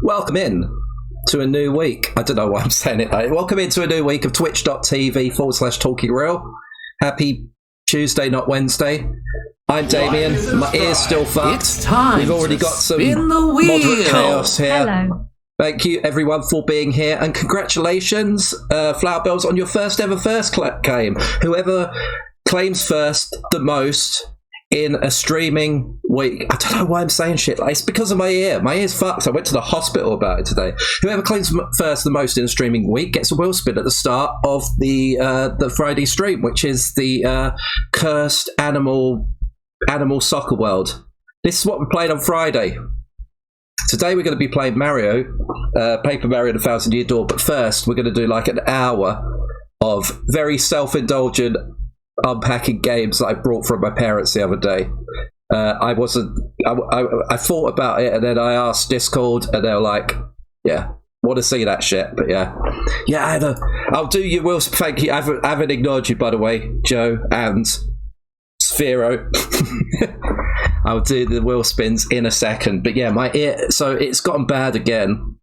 Welcome in to a new week. I don't know why I'm saying it. Welcome into a new week of twitch.tv/Talking Real. Happy Tuesday, not Wednesday. I'm Damien. My ear's still fucked. It's time. We've already got some moderate chaos here. Hello. Thank you, everyone, for being here, and congratulations, Flower Bells, on your first ever claim. Whoever claims first the most in a streaming week. I don't know why I'm saying shit. It's because of my ear. My ear's fucked. I went to the hospital about it today. Whoever claims first the most in a streaming week gets a wheel spin at the start of the Friday stream, which is the cursed animal soccer world. This is what we played on Friday. Today we're going to be playing Mario, Paper Mario and the Thousand Year Door, but first we're going to do like an hour of very self-indulgent unpacking games that I brought from my parents the other day. I thought about it, and then I asked Discord, and they were like, yeah, want to see that shit. But yeah, I'll do you, Will. Thank you. I haven't ignored you, by the way, Joe and Sphero. I'll do the wheel spins in a second. But yeah, my ear, so it's gotten bad again,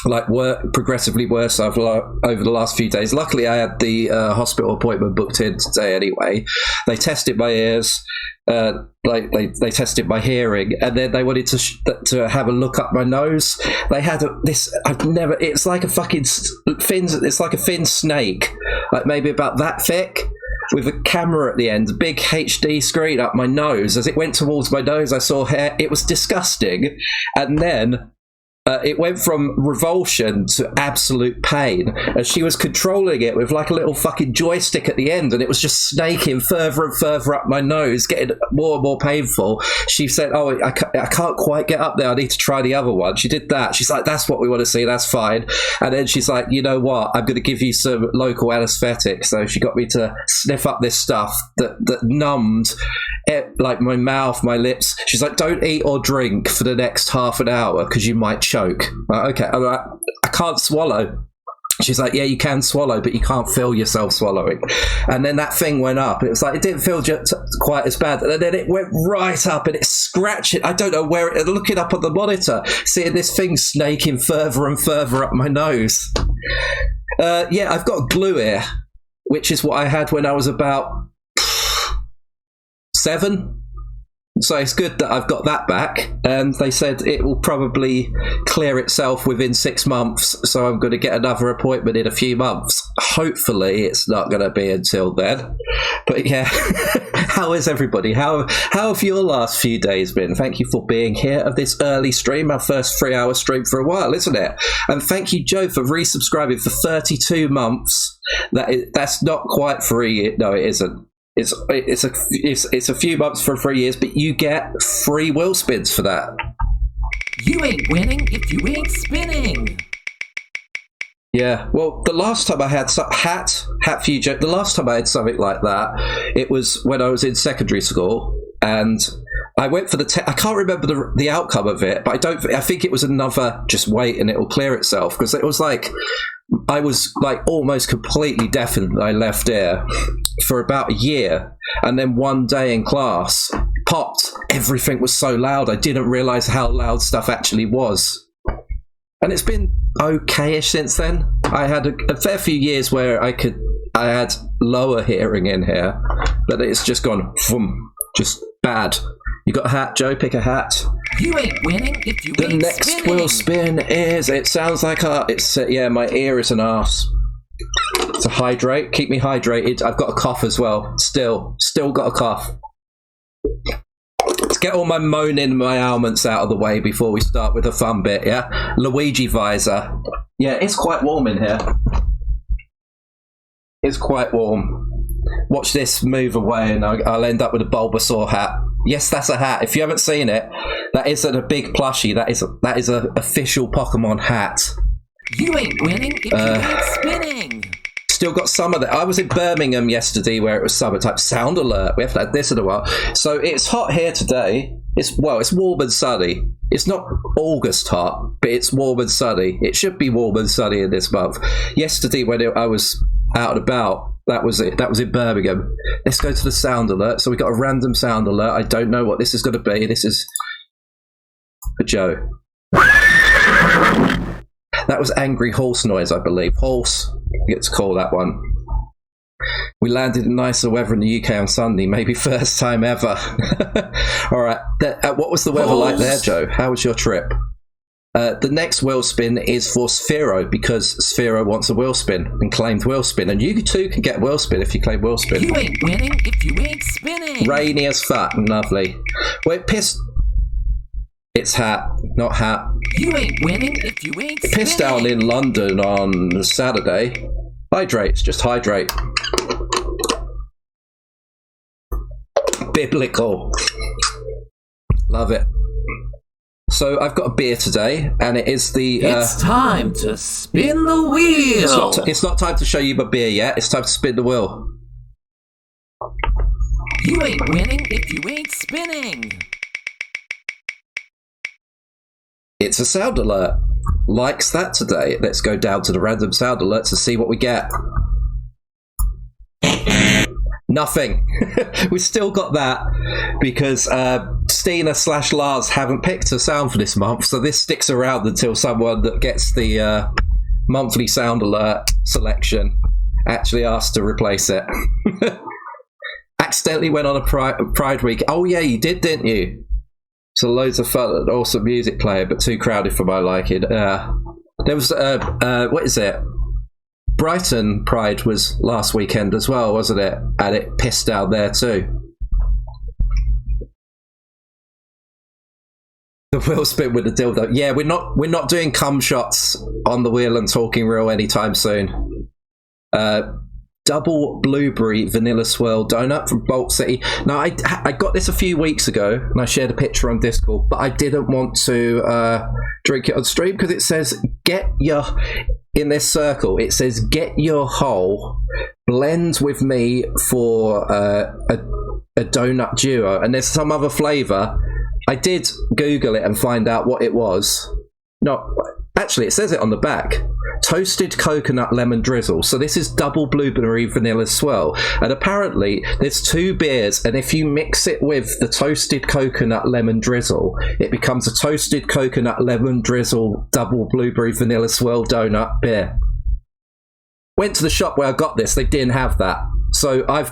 like progressively worse over the last few days. Luckily I had the hospital appointment booked in today anyway. They tested my ears, they tested my hearing, and then they wanted to have a look up my nose. They had it's like a fucking it's like a thin snake, like maybe about that thick, with a camera at the end, a big HD screen up my nose. As it went towards my nose, I saw hair. It was disgusting. And then it went from revulsion to absolute pain, and she was controlling it with like a little fucking joystick at the end, and it was just snaking further and further up my nose, getting more and more painful. She said, oh, I can't quite get up there, I need to try the other one. She did that. She's like, that's what we want to see, that's fine. And then she's like, you know what, I'm going to give you some local anesthetic. So she got me to sniff up this stuff that numbed like my mouth, my lips. She's like, don't eat or drink for the next half an hour because you might choke. Okay, I'm like, I can't swallow. She's like, yeah, you can swallow, but you can't feel yourself swallowing. And then that thing went up. It was like, it didn't feel quite as bad. And then it went right up, and it scratched it. I don't know where looking up at the monitor, seeing this thing snaking further and further up my nose. Yeah, I've got glue ear, which is what I had when I was about 7. So it's good that I've got that back, and they said it will probably clear itself within 6 months, so I'm going to get another appointment in a few months. Hopefully it's not going to be until then. But yeah, how is everybody? How have your last few days been? Thank you for being here of this early stream, our first 3-hour stream for a while, isn't it? And thank you, Joe, for resubscribing for 32 months. That's not quite free. No, it isn't. It's a few months for 3 years, but you get free wheel spins for that. You ain't winning if you ain't spinning. Yeah, well, the last time I had the last time I had something like that, it was when I was in secondary school, and I went for I can't remember the outcome of it, but I think it was another just wait and it'll clear itself, because it was like I was like almost completely deafened when I left ear for about a year, and then one day in class popped, everything was so loud I didn't realise how loud stuff actually was. And it's been okay-ish since then. I had a fair few years where I had lower hearing in here, but it's just gone vroom, just bad. You got a hat, Joe? Pick a hat. You ain't winning if you the ain't next spinning. wheel spin is, it sounds like yeah, my ear is an arse. To hydrate, keep me hydrated. I've got a cough as well. Still got a cough. Let's get all my moaning and my ailments out of the way before we start with the fun bit, yeah? Luigi visor. Yeah, it's quite warm in here. It's quite warm. Watch this move away and I'll end up with a Bulbasaur hat. Yes, that's a hat. If you haven't seen it, that isn't a big plushie. That is a official Pokemon hat. You ain't winning if you ain't spinning. Still got some of that. I was in Birmingham yesterday where it was summertime. Sound alert. We haven't had this in a while. So it's hot here today. It's warm and sunny. It's not August hot, but it's warm and sunny. It should be warm and sunny in this month. Yesterday when I was out and about, that was it. That was in Birmingham. Let's go to the sound alert. So we got a random sound alert. I don't know what this is going to be. This is for Joe. That was angry horse noise, I believe. Horse, you get to call that one. We landed in nicer weather in the UK on Sunday, maybe first time ever. All right. What was the weather like there, Joe? How was your trip? The next wheel spin is for Sphero, because Sphero wants a wheel spin and claimed wheel spin. And you too can get wheel spin if you claim wheel spin. You ain't winning if you ain't spinning. Rainy as fuck. Lovely. Well, it pissed... It's hat, not hat. You ain't winning if you ain't spinning. Pissed down in London on Saturday. Hydrate, just hydrate. Biblical. Love it. So I've got a beer today, and it is the... It's time to spin the wheel! It's not time to show you my beer yet, it's time to spin the wheel. You ain't winning if you ain't spinning! It's a sound alert. Likes that today. Let's go down to the random sound alerts and see what we get. Nothing. We still got that because Stina/Lars haven't picked a sound for this month, so this sticks around until someone that gets the monthly sound alert selection actually asks to replace it. Accidentally went on a Pride week. Oh yeah, you did, didn't you? So loads of fun, an awesome music player, but too crowded for my liking. There was what is it? Brighton Pride was last weekend as well, wasn't it? And it pissed out there too. The wheel spin with the dildo. Yeah, we're not doing cum shots on the wheel and talking real anytime soon. Double blueberry vanilla swirl donut from Bolt City. Now I got this a few weeks ago and I shared a picture on Discord, but I didn't want to drink it on stream because it says in this circle it says get your whole blend with me for a donut duo, and there's some other flavour. I did Google it and find out what it was. No, actually it says it on the back. Toasted coconut lemon drizzle. So this is double blueberry vanilla swirl, and apparently there's two beers, and if you mix it with the toasted coconut lemon drizzle, it becomes a toasted coconut lemon drizzle double blueberry vanilla swirl donut beer. Went to the shop where I got this, they didn't have that, so I've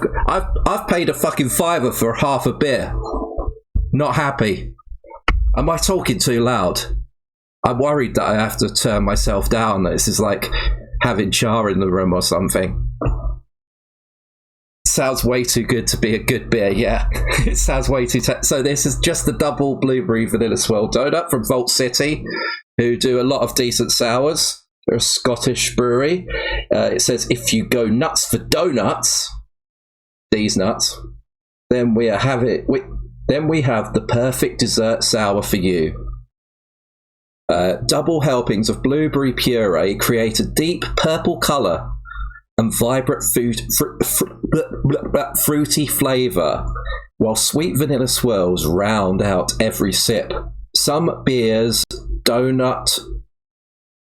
paid a fucking $5 for half a beer. Not happy. Am I talking too loud? I'm worried that I have to turn myself down. This is like having char in the room or something. Sounds way too good to be a good beer, yeah. It sounds way too... So this is just the double blueberry vanilla swirl donut from Vault City, who do a lot of decent sours. They're a Scottish brewery. It says, if you go nuts for donuts, these nuts, then we have the perfect dessert sour for you. Double helpings of blueberry puree create a deep purple colour and vibrant fruity flavour, while sweet vanilla swirls round out every sip. Some beers do not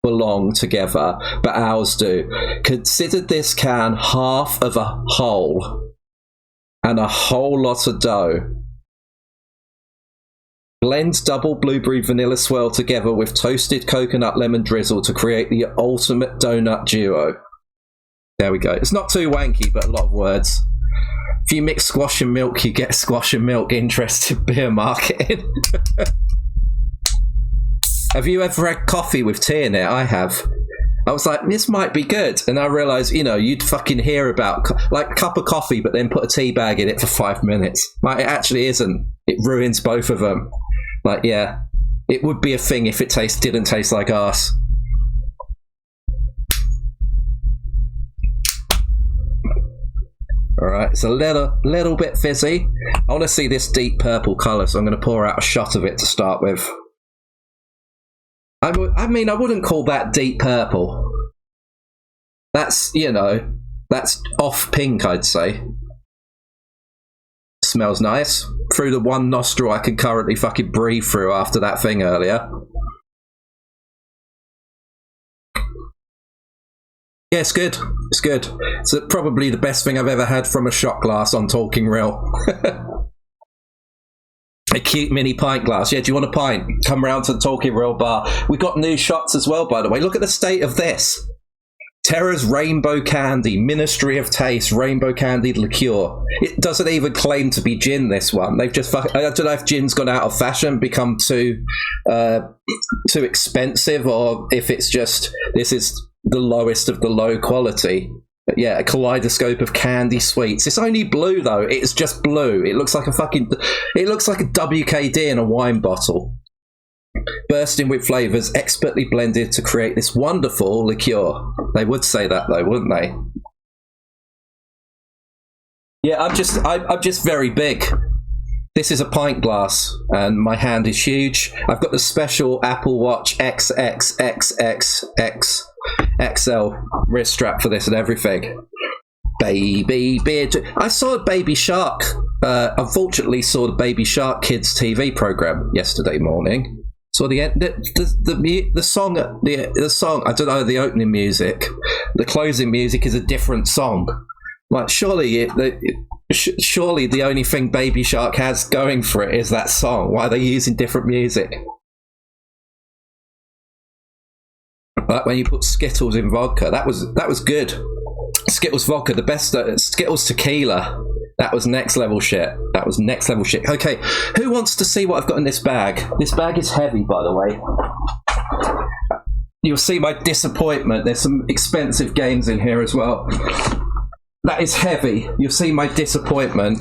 belong together, but ours do. Consider this can half of a whole and a whole lot of dough. Blend double blueberry vanilla swirl together with toasted coconut lemon drizzle to create the ultimate donut duo. There we go. It's not too wanky, but a lot of words. If you mix squash and milk, you get squash and milk. Interesting beer marketing. Have you ever had coffee with tea in it? I have. I was like, this might be good. And I realised, you'd fucking hear about like a cup of coffee, but then put a tea bag in it for 5 minutes. Like, it actually isn't. It ruins both of them. Like, yeah, it would be a thing if it didn't taste like arse. Alright, it's a little bit fizzy. I want to see this deep purple colour, so I'm going to pour out a shot of it to start with. I mean, I wouldn't call that deep purple. That's, that's off pink, I'd say. Smells nice. Through the one nostril I can currently fucking breathe through after that thing earlier. Yeah, it's good. It's good. It's probably the best thing I've ever had from a shot glass on Talking Real. A cute mini pint glass. Yeah, do you want a pint? Come round to the Talking Real bar. We got new shots as well, by the way. Look at the state of this. Terra's Rainbow Candy, Ministry of Taste, Rainbow Candied Liqueur. It doesn't even claim to be gin, this one. They've just... I don't know if gin's gone out of fashion, become too expensive, or if it's just... This is the lowest of the low quality. But yeah, a kaleidoscope of candy sweets. It's only blue, though. It's just blue. It looks like a fucking... It looks like a WKD in a wine bottle. Bursting with flavours, expertly blended to create this wonderful liqueur. They would say that, though, wouldn't they? Yeah, I'm just very big. This is a pint glass, and my hand is huge. I've got the special Apple Watch XXXXXL wrist strap for this and everything. Baby beard. I saw a Baby Shark. Unfortunately, saw the Baby Shark Kids TV program yesterday morning. So the song. I don't know the opening music. The closing music is a different song. Like surely the only thing Baby Shark has going for it is that song. Why are they using different music? But when you put Skittles in vodka, that was good. Skittles vodka, the best. Skittles tequila. That was next level shit. That was next level shit. Okay, who wants to see what I've got in this bag? This bag is heavy, by the way. You'll see my disappointment. There's some expensive games in here as well. That is heavy. You'll see my disappointment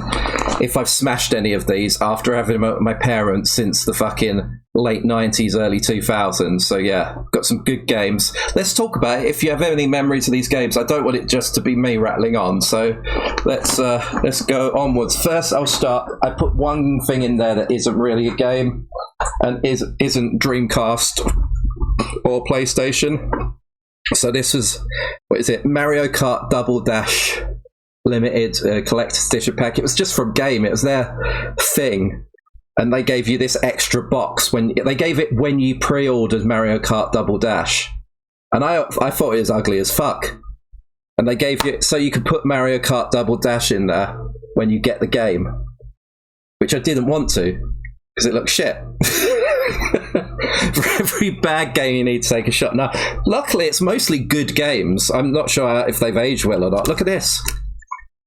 if I've smashed any of these after having them at my parents since the fucking late 90s, early 2000s. So yeah, got some good games. Let's talk about it. If you have any memories of these games, I don't want it just to be me rattling on. So let's go onwards. First, I'll start. I put one thing in there that isn't really a game and isn't Dreamcast or PlayStation. So this is, what is it? Mario Kart Double Dash Limited Collector's Edition pack. It was just from Game. It was their thing. And they gave you this extra box when they gave it when you pre-ordered Mario Kart Double Dash. And I thought it was ugly as fuck. And they gave you, so you could put Mario Kart Double Dash in there when you get the game. Which I didn't want to, because it looked shit. For every bad game you need to take a shot. Now, luckily it's mostly good games. I'm not sure if they've aged well or not. Look at this.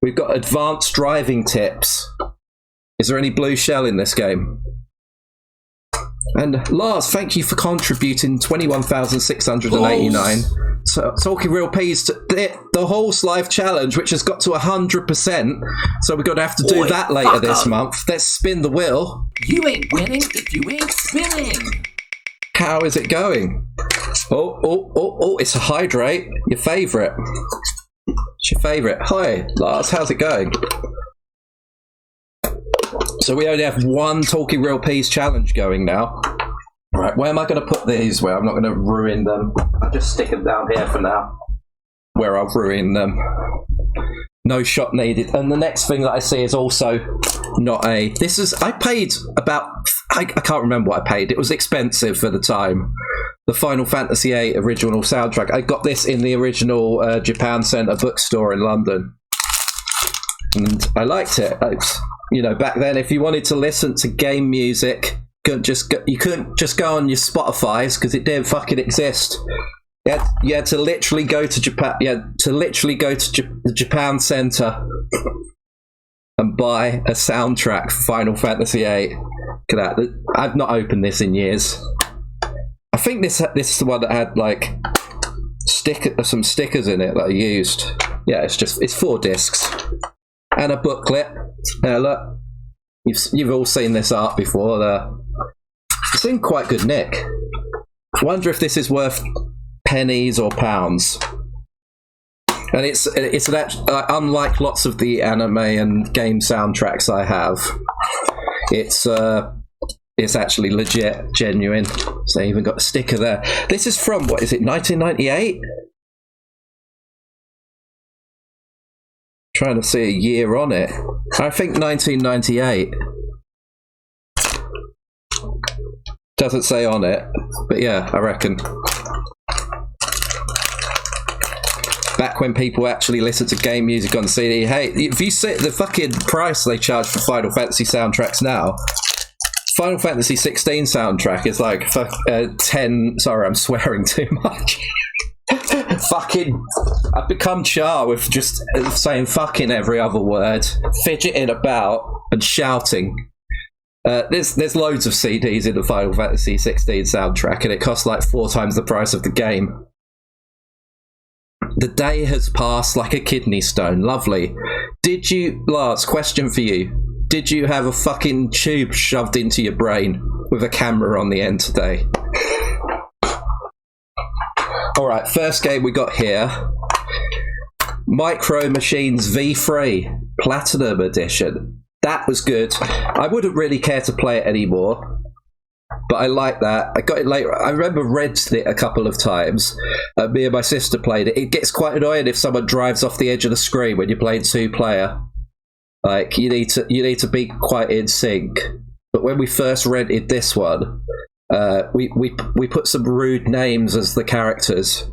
We've got advanced driving tips. Is there any blue shell in this game? And Lars, thank you for contributing 21,689. So, talking real peas to the Horse Life Challenge, which has got to 100%. So we're going to have to do that later this month. Let's spin the wheel. You ain't winning if you ain't spinning. How is it going? Oh, it's a hydrate. Your favourite. It's your favourite. Hi, Lars. How's it going? So we only have one Talking Real Peas challenge going now. Right, where am I going to put these? Where I'm not going to ruin them. I'll just stick them down here for now. Where I'll ruin them. No shot needed. And the next thing that I see is also not a... This is... I paid about... I can't remember what I paid. It was expensive for the time. The Final Fantasy VIII original soundtrack. I got this in the original Japan Centre bookstore in London. And I liked it. You know, back then, if you wanted to listen to game music, you couldn't just go on your Spotify's because it didn't fucking exist. You had to literally go to Japan. You had to literally go to the Japan Centre and buy a soundtrack for Final Fantasy VIII. Look at that. I've not opened this in years. I think this is the one that had like some stickers in it that I used. Yeah, it's 4 discs and a booklet. Look, you've all seen this art before. It's in quite good nick. I wonder if this is worth pennies or pounds. And it's unlike lots of the anime and game soundtracks I have. It's actually legit, genuine. So I even got a sticker there. This is from, what is it, 1998? Trying to see a year on it. I think 1998. Doesn't say on it, but yeah, I reckon. Back when people actually listened to game music on CD. Hey, if you see the fucking price they charge for Final Fantasy soundtracks now, Final Fantasy 16 soundtrack is like 10. Sorry, I'm swearing too much. Fucking, I've become Char with just saying fucking every other word, fidgeting about and shouting. There's loads of CDs in the Final Fantasy 16 soundtrack, and it costs like 4 times the price of the game. The day has passed like a kidney stone. Lovely. Did you, Lars, question for you. Did you have a fucking tube shoved into your brain with a camera on the end today? Alright, first game we got here. Micro Machines V3 Platinum Edition. That was good. I wouldn't really care to play it anymore, but I like that. I got it later. I remember rented it a couple of times. Me and my sister played it. It gets quite annoying if someone drives off the edge of the screen when you're playing 2-player. Like, you need to be quite in sync. But when we first rented this one, we put some rude names as the characters.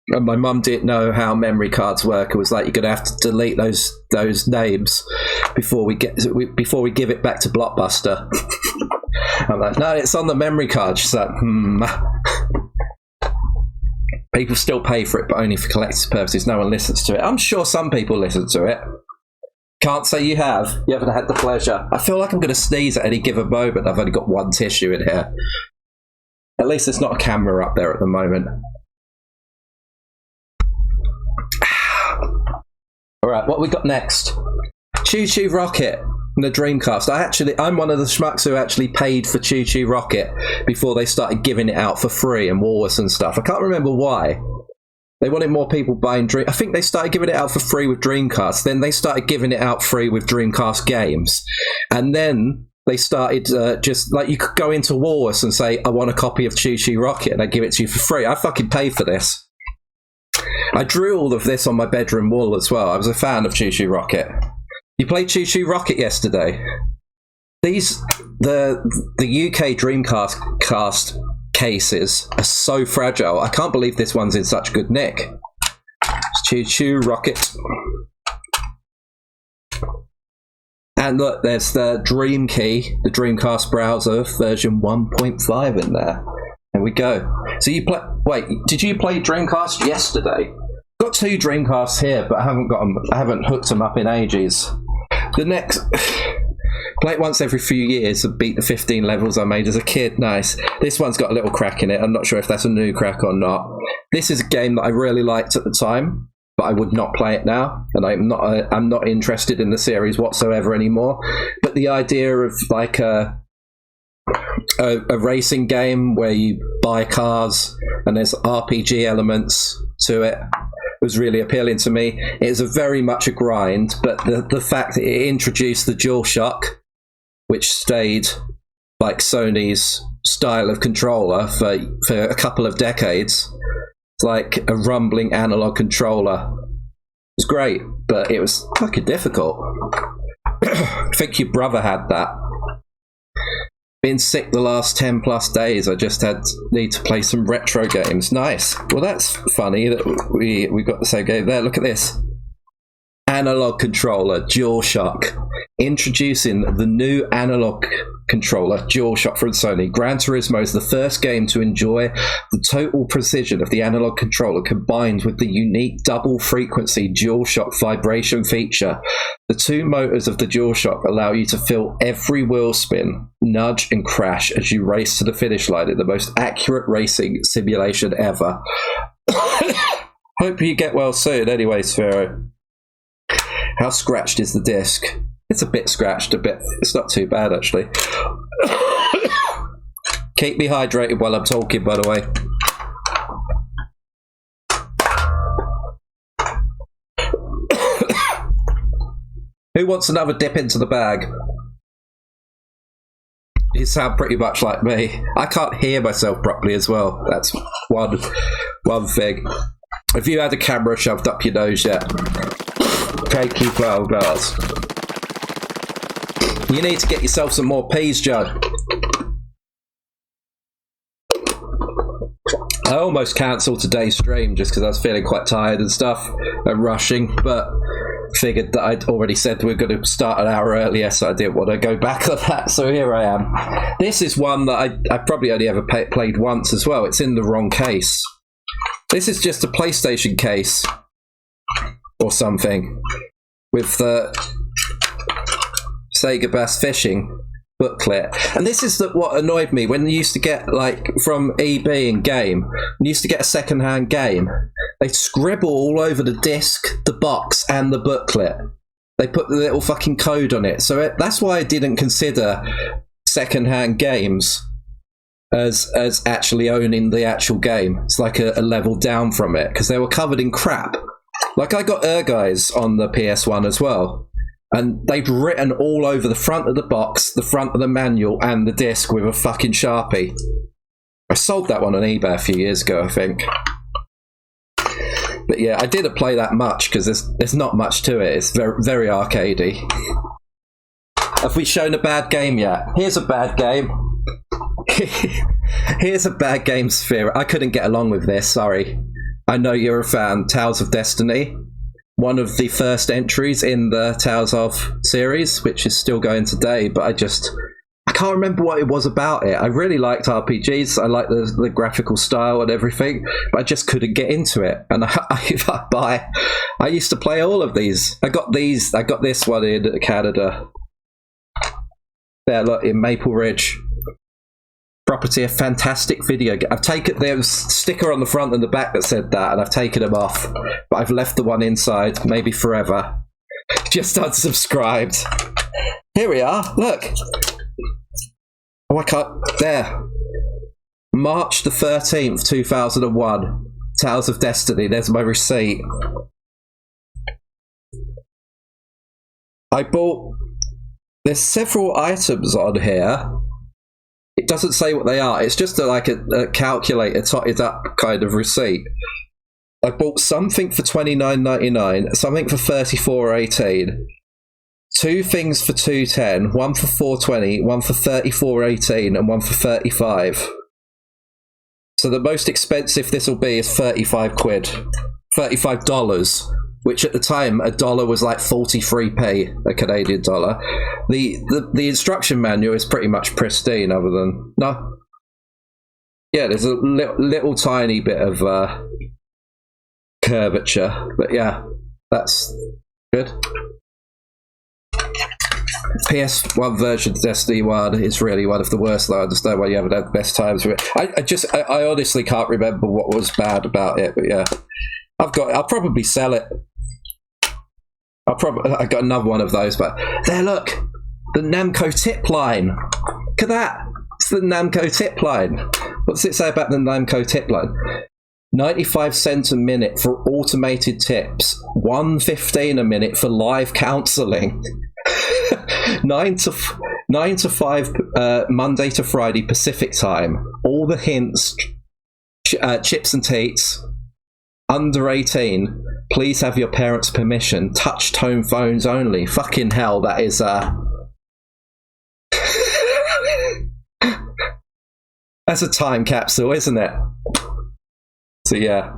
And my mum didn't know how memory cards work. It was like, you're gonna have to delete those names before we give it back to Blockbuster. I'm like, no, it's on the memory card. She's like, People still pay for it, but only for collector's purposes. No one listens to it. I'm sure some people listen to it. Can't say you have. You haven't had the pleasure. I feel like I'm going to sneeze at any given moment. I've only got one tissue in here. At least there's not a camera up there at the moment. Alright, what we got next? Choo Choo Rocket and the Dreamcast. I'm one of the schmucks who actually paid for Choo Choo Rocket before they started giving it out for free in Walrus and stuff. I can't remember why. They wanted more people buying I think they started giving it out for free with Dreamcast. Then they started giving it out free with Dreamcast games. And then they started just, like, you could go into Walrus and say, I want a copy of Choo Choo Rocket, and they give it to you for free. I fucking paid for this. I drew all of this on my bedroom wall as well. I was a fan of Choo Choo Rocket. You played Choo Choo Rocket yesterday? The UK Dreamcast cases are so fragile. I can't believe this one's in such good nick. Choo Choo Rocket. And look, there's the Dream Key, the Dreamcast browser version 1.5 in there. There we go. So you play. Wait, did you play Dreamcast yesterday? Got 2 Dreamcasts here, but I haven't hooked them up in ages. The next. Play it once every few years and beat the 15 levels I made as a kid. Nice. This one's got a little crack in it. I'm not sure if that's a new crack or not. This is a game that I really liked at the time, but I would not play it now, and I'm not interested in the series whatsoever anymore. But the idea of like a racing game where you buy cars and there's RPG elements to it was really appealing to me. It was very much a grind, but the fact that it introduced the DualShock, which stayed like Sony's style of controller for a couple of decades. It's like a rumbling analog controller. It was great, but it was fucking difficult. I think your brother had that. Been sick the last 10 plus days. I just need to play some retro games. Nice. Well, that's funny that we got the same game there. Look at this. Analog controller, DualShock. Introducing the new analog controller, DualShock from Sony. Gran Turismo is the first game to enjoy the total precision of the analog controller combined with the unique double frequency DualShock vibration feature. The 2 motors of the DualShock allow you to feel every wheel spin, nudge and crash as you race to the finish line in the most accurate racing simulation ever. Hope you get well soon anyway, Sphero. How scratched is the disc? It's a bit scratched, a bit. It's not too bad, actually. Keep me hydrated while I'm talking, by the way. Who wants another dip into the bag? You sound pretty much like me. I can't hear myself properly as well. That's one thing. Have you had a camera shoved up your nose yet? Okay, keep well, girls. You need to get yourself some more peas, Joe. I almost cancelled today's stream just because I was feeling quite tired and stuff and rushing, but figured that I'd already said we were going to start an hour earlier, so I didn't want to go back on that. So here I am. This is one that I probably only ever played once as well. It's in the wrong case. This is just a PlayStation case or something with the Sega Bass Fishing booklet. And this is what annoyed me when you used to get, like, from EB and Game, when you used to get a second-hand game, they scribble all over the disc, the box, and the booklet. They put the little fucking code on it. So that's why I didn't consider second-hand games as actually owning the actual game. It's like a level down from it, because they were covered in crap. Like, I got Guys on the PS1 as well. And they'd written all over the front of the box, the front of the manual, and the disc with a fucking Sharpie. I sold that one on eBay a few years ago, I think. But yeah, I didn't play that much because there's not much to it. It's very, very arcadey. Have we shown a bad game yet? Here's a bad game. Here's a bad game, Sphere. I couldn't get along with this, sorry. I know you're a fan. Tales of Destiny. One of the first entries in the Tales of series, which is still going today, but I can't remember what it was about it. I really liked RPGs. I liked the graphical style and everything, but I just couldn't get into it. And I used to play all of these. I got this one in Canada. There, look, in Maple Ridge. Property, a fantastic video game. There was a sticker on the front and the back that said that, and I've taken them off, but I've left the one inside, maybe forever. Just unsubscribed. Here we are, look. Oh, I can't, there. March the 13th, 2001. Tales of Destiny, there's my receipt. There's several items on here. It doesn't say what they are. It's just a calculator totted up kind of receipt. I bought something for $29.99, something for $34.18, two things for $2.10, one for $4.20, one for $34.18, and one for $35. So the most expensive this will be is $35, which at the time a dollar was like 43p, a Canadian dollar. The instruction manual is pretty much pristine, other than there's a little tiny bit of curvature, but yeah, that's good. PS1 version of Destiny 1 is really one of the worst, though. I understand why you haven't had the best times with it. I honestly can't remember what was bad about it, but yeah, I'll probably sell it. I got another one of those, but there, look, the Namco tip line. Look at that. It's the Namco tip line. What does it say about the Namco tip line? 95 cents a minute for automated tips. $1.15 a minute for live counselling. 9 to 5 Monday to Friday Pacific time. All the hints, chips and teats. Under 18. Please have your parents' permission. Touch tone phones only. Fucking hell, that is that's a time capsule, isn't it? So yeah.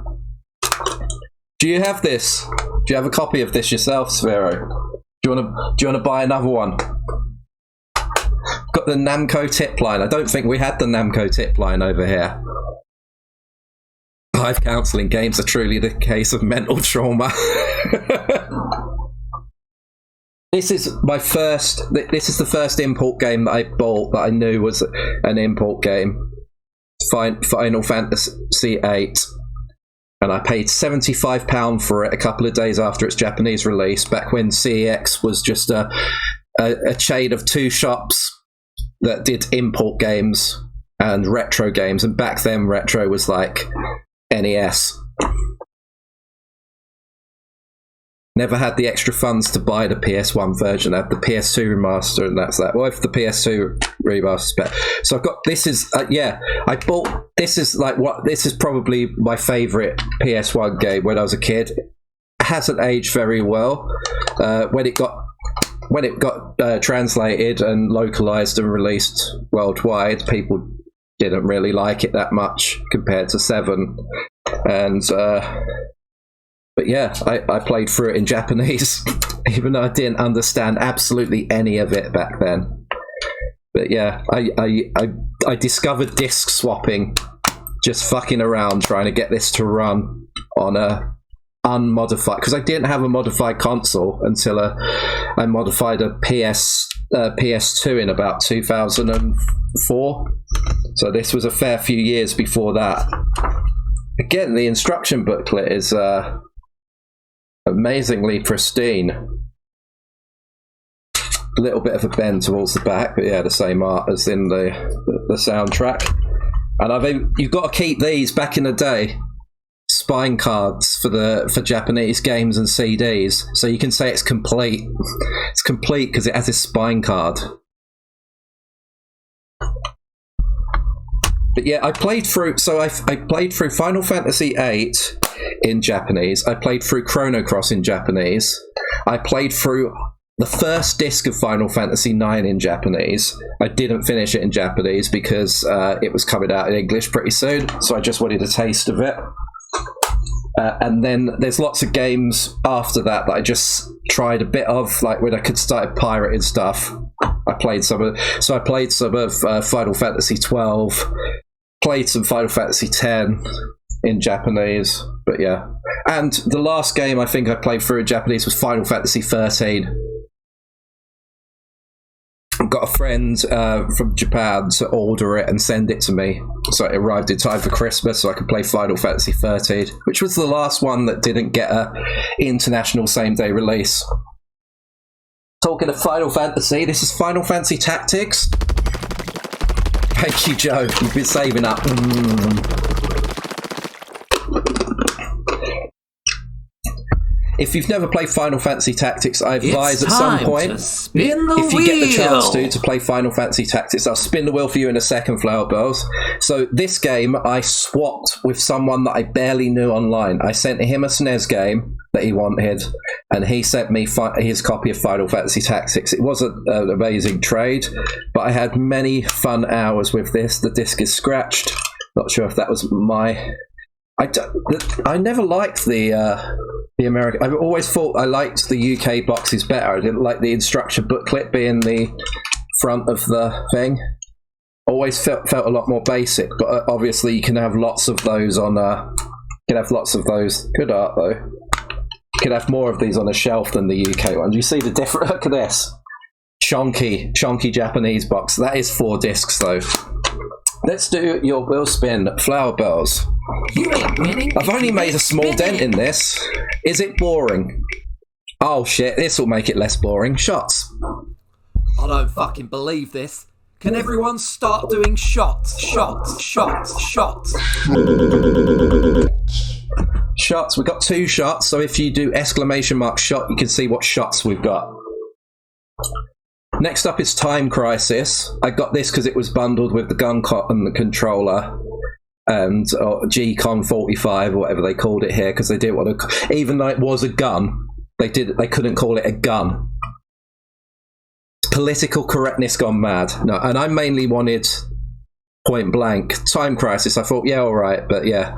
Do you have this? Do you have a copy of this yourself, Sphero? Do you want to buy another one? Got the Namco tip line. I don't think we had the Namco tip line over here. Live counselling games are truly the case of mental trauma. This is the first import game that I bought that I knew was an import game. Final Fantasy VIII. And I paid £75 for it a couple of days after its Japanese release, back when CEX was just a chain of two shops that did import games and retro games. And back then, retro was like NES. Never had the extra funds to buy the PS1 version. I had the PS2 remaster, and that's that. Well, if the PS2 remaster, so I've got this is I bought this is like this is probably my favorite PS1 game when I was a kid. It hasn't aged very well. When it got translated and localized and released worldwide, people didn't really like it that much compared to 7, and But yeah, I played through it in Japanese, even though I didn't understand absolutely any of it back then. But yeah, I discovered disc swapping, just fucking around trying to get this to run on a unmodified, because I didn't have a modified console until I modified a PS2 in about 2004. So this was a fair few years before that. Again, the instruction booklet is amazingly pristine. A little bit of a bend towards the back, but yeah, the same art as in the soundtrack. And you've got to keep these. Back in the day, spine cards for Japanese games and CDs, so you can say it's complete. It's complete because it has a spine card. But yeah, I played through. So I played through Final Fantasy VIII in Japanese. I played through Chrono Cross in Japanese. I played through the first disc of Final Fantasy IX in Japanese. I didn't finish it in Japanese because it was coming out in English pretty soon, so I just wanted a taste of it. And then there's lots of games after that I just tried a bit of, like when I could start pirating stuff. I played some of Final Fantasy 12, played some Final Fantasy 10 in Japanese, but yeah. And the last game I think I played through in Japanese was Final Fantasy 13. I've got a friend from Japan to order it and send it to me, so it arrived in time for Christmas so I could play Final Fantasy 13, which was the last one that didn't get a international same-day release. Talking of Final Fantasy, this is Final Fantasy Tactics. Thank you, Joe. You've been saving up. If you've never played Final Fantasy Tactics, I advise at some point, if you get the chance to play Final Fantasy Tactics, I'll spin the wheel for you in a second, Flower Bells. So this game, I swapped with someone that I barely knew online. I sent him a SNES game that he wanted, and he sent me his copy of Final Fantasy Tactics. It was an amazing trade, but I had many fun hours with this. The disc is scratched. Not sure if that was my... I never liked the American. I've always thought I liked the UK boxes better. I didn't like the instruction booklet being the front of the thing. Always felt a lot more basic. But obviously, you can have lots of those on. You can have lots of those. Good art though. You can have more of these on a shelf than the UK one. Do you see the difference? Look at this, chonky Japanese box. That is 4 discs though. Let's do your wheel spin, Flower Bells. You ain't winning. I've only made a small dent in this. Is it boring? Oh shit, this will make it less boring. Shots. I don't fucking believe this. Can everyone start doing shots? Shots. Shots. We've got 2 shots, so if you do exclamation mark shot, you can see what shots we've got. Next up is Time Crisis. I got this because it was bundled with the gun and the controller and G-Con 45 or whatever they called it here, because they didn't want to, even though it was a gun, they couldn't call it a gun. Political correctness gone mad. No, and I mainly wanted Point Blank. Time Crisis, I thought, yeah, all right, but yeah,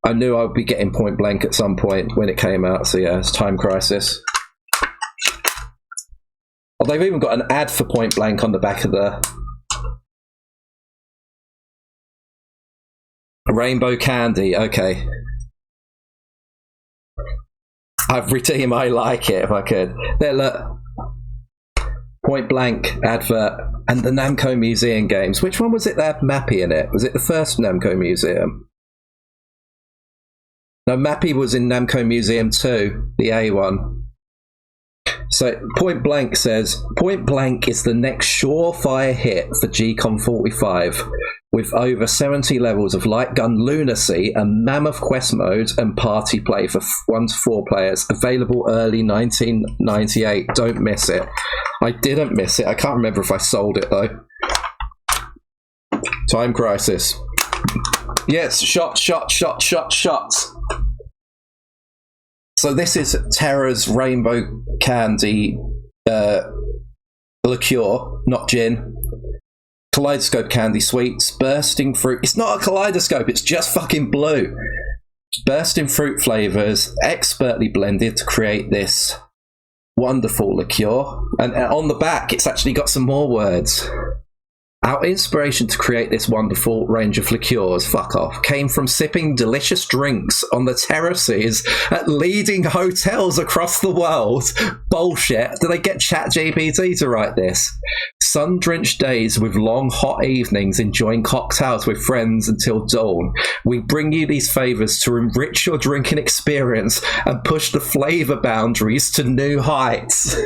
I knew I would be getting Point Blank at some point when it came out, so yeah, it's Time Crisis. Oh, they've even got an ad for Point Blank on the back of the Rainbow Candy. Okay, every team I like it if I could. There, look, Point Blank advert and the Namco Museum games. Which one was it that had Mappy in it? Was it the first Namco Museum? No, Mappy was in Namco Museum 2, the A one. So Point Blank says, Point Blank is the next surefire hit for G-Con 45, with over 70 levels of light gun lunacy and mammoth quest modes and party play for 1 to 4 players, available early 1998. Don't miss it. I didn't miss it. I can't remember if I sold it though. Time Crisis. Yes, shots. So this is Terra's Rainbow Candy liqueur, not gin. Kaleidoscope candy sweets, bursting fruit. It's not a kaleidoscope, it's just fucking blue. bursting fruit flavours, expertly blended to create this wonderful liqueur. And on the back, it's actually got some more words. Our inspiration to create this wonderful range of liqueurs, fuck off, came from sipping delicious drinks on the terraces at leading hotels across the world. Bullshit. Do they get ChatGPT to write this? Sun-drenched days with long, hot evenings enjoying cocktails with friends until dawn. We bring you these favours to enrich your drinking experience and push the flavour boundaries to new heights.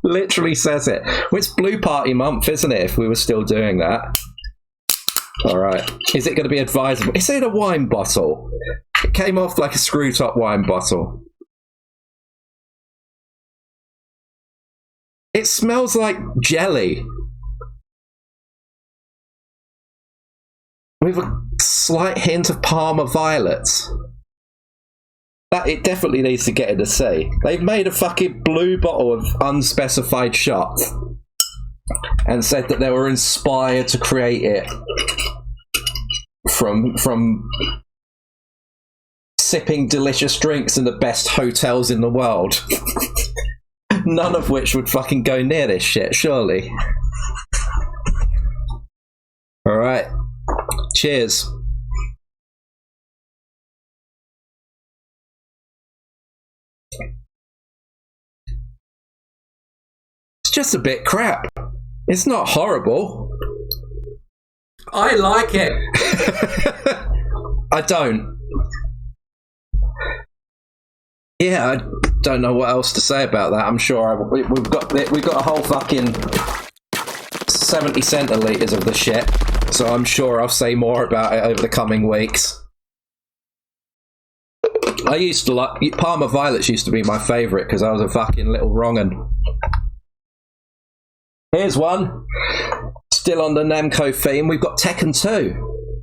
Literally says it. Well, it's Blue Party month, isn't it, if we were still doing that? Alright. Is it going to be advisable? It's in a wine bottle. It came off like a screw-top wine bottle. It smells like jelly. With a slight hint of Parma violets. That it definitely needs to get in the sea. They've made a fucking blue bottle of unspecified shot and said that they were inspired to create it from sipping delicious drinks in the best hotels in the world. None of which would fucking go near this shit, surely. Alright. Cheers. It's just a bit crap. It's not horrible. I like it. I don't. Yeah, I don't know what else to say about that. I'm sure we've got a whole fucking 70 centilitres of the shit, so I'm sure I'll say more about it over the coming weeks. I used to like Parma Violets. Used to be my favourite because I was a fucking little wrong'un. Here's one. Still on the Namco theme, we've got Tekken 2,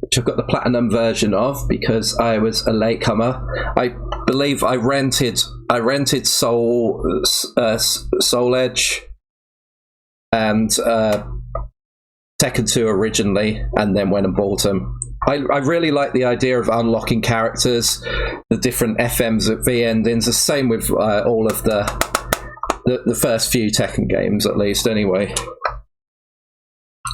which I've got the platinum version of because I was a latecomer. I believe I rented Soul Edge and Tekken 2 originally, and then went and bought them. I really like the idea of unlocking characters, the different FMs at V endings. The same with all of the first few Tekken games, at least. Anyway,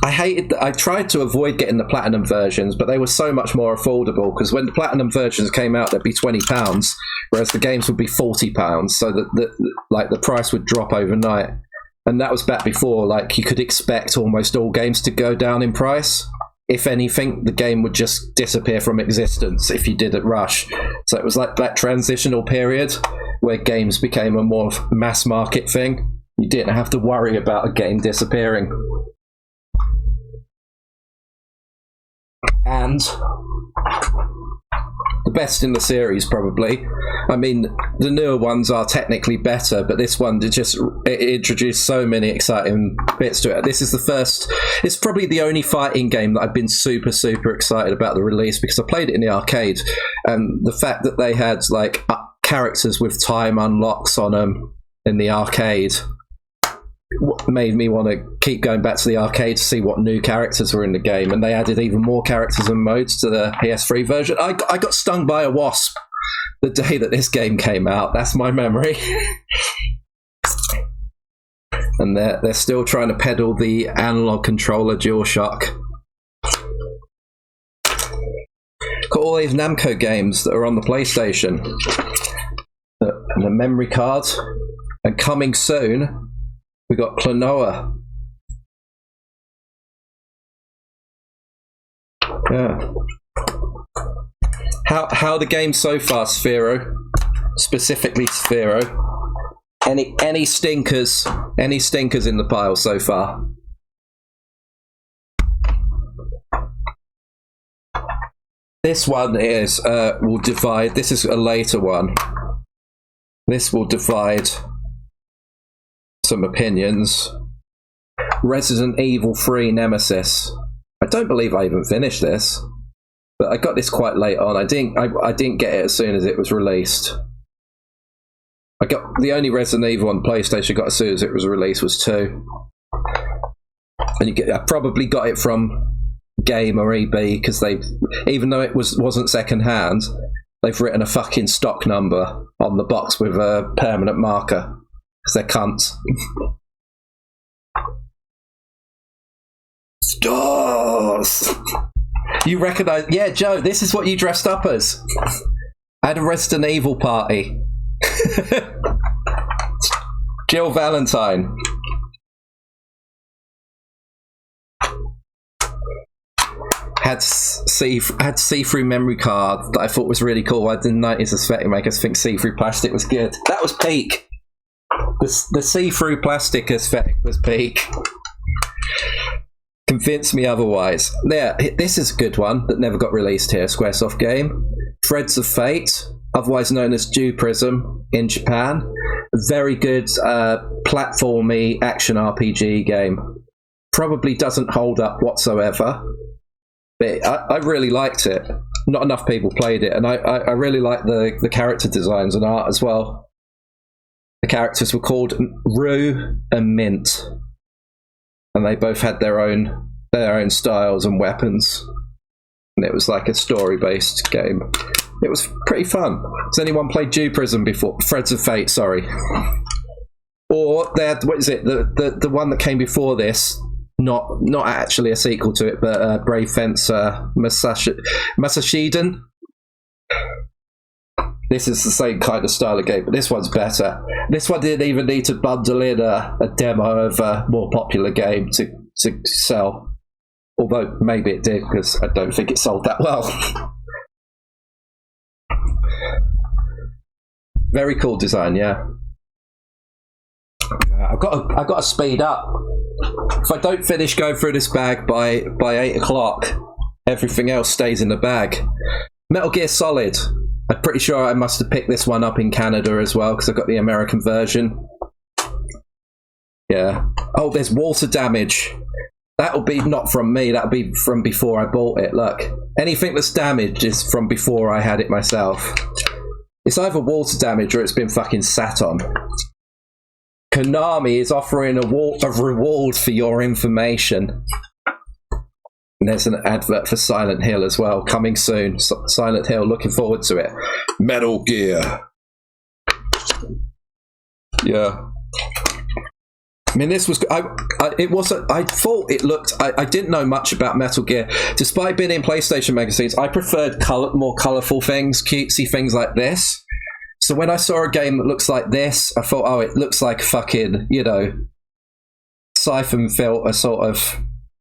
I tried to avoid getting the platinum versions, but they were so much more affordable because when the platinum versions came out, they'd be £20, whereas the games would be £40. So that the price would drop overnight, and that was back before like you could expect almost all games to go down in price. If anything, the game would just disappear from existence if you did it rush. So it was like that transitional period where games became a more mass market thing. You didn't have to worry about a game disappearing. And the best in the series, probably. I mean, the newer ones are technically better, but this one it introduced so many exciting bits to it. This is the first. It's probably the only fighting game that I've been super, super excited about the release because I played it in the arcade, and the fact that they had like characters with time unlocks on them in the arcade made me want to keep going back to the arcade to see what new characters were in the game, and they added even more characters and modes to the PS3 version. I got stung by a wasp the day that this game came out. That's my memory. And they're still trying to peddle the analog controller DualShock. Got all these Namco games that are on the PlayStation and a memory card, and coming soon we got Klonoa. Yeah. How the game so far, Sphero? Specifically Sphero. Any stinkers? Any stinkers in the pile so far? This one is will divide. This is a later one. This will divide some opinions. Resident Evil 3 Nemesis. I don't believe I even finished this, but I got this quite late on. I didn't get it as soon as it was released. I got the only Resident Evil on PlayStation I got as soon as it was released was 2, and I probably got it from Game or EB because even though it wasn't second hand, they've written a fucking stock number on the box with a permanent marker because they're cunts. Stars. You recognise? Yeah, Joe. This is what you dressed up as. I had a Resident Evil party. Jill Valentine. Had see-through memory card that I thought was really cool. I didn't notice aesthetic make us think see-through plastic was good. That was peak. The see-through plastic aesthetic was peak. Convince me otherwise. Yeah, this is a good one that never got released here. Squaresoft game. Threads of Fate, otherwise known as Dew Prism in Japan. Very good platformy action RPG game. Probably doesn't hold up whatsoever. But I really liked it. Not enough people played it, and I really like the character designs and art as well. The characters were called Rue and Mint, and they both had their own styles and weapons. And it was like a story-based game. It was pretty fun. Has anyone played Dew Prism before? Threads of Fate, sorry. Or they had, what is it? The one that came before this. Not actually a sequel to it, but Brave Fencer Masashiden. This is the same kind of style of game, but this one's better. This one didn't even need to bundle in a demo of a more popular game to sell. Although maybe it did, because I don't think it sold that well. Very cool design, yeah. I've got to speed up. If I don't finish going through this bag by 8 o'clock, everything else stays in the bag. Metal Gear Solid. I'm pretty sure I must have picked this one up in Canada as well, because I got the American version. Yeah. Oh, there's water damage. That'll be not from me. That'll be from before I bought it. Look, anything that's damaged is from before I had it myself. It's either water damage or it's been fucking sat on. Konami is offering a reward for your information. And there's an advert for Silent Hill as well, coming soon. Silent Hill, looking forward to it. Metal Gear. Yeah. I mean, this was. It wasn't. I thought it looked. I didn't know much about Metal Gear, despite being in PlayStation magazines. I preferred more colourful things, cutesy things like this. So when I saw a game that looks like this, I thought, oh, it looks like fucking, Siphon Filter sort of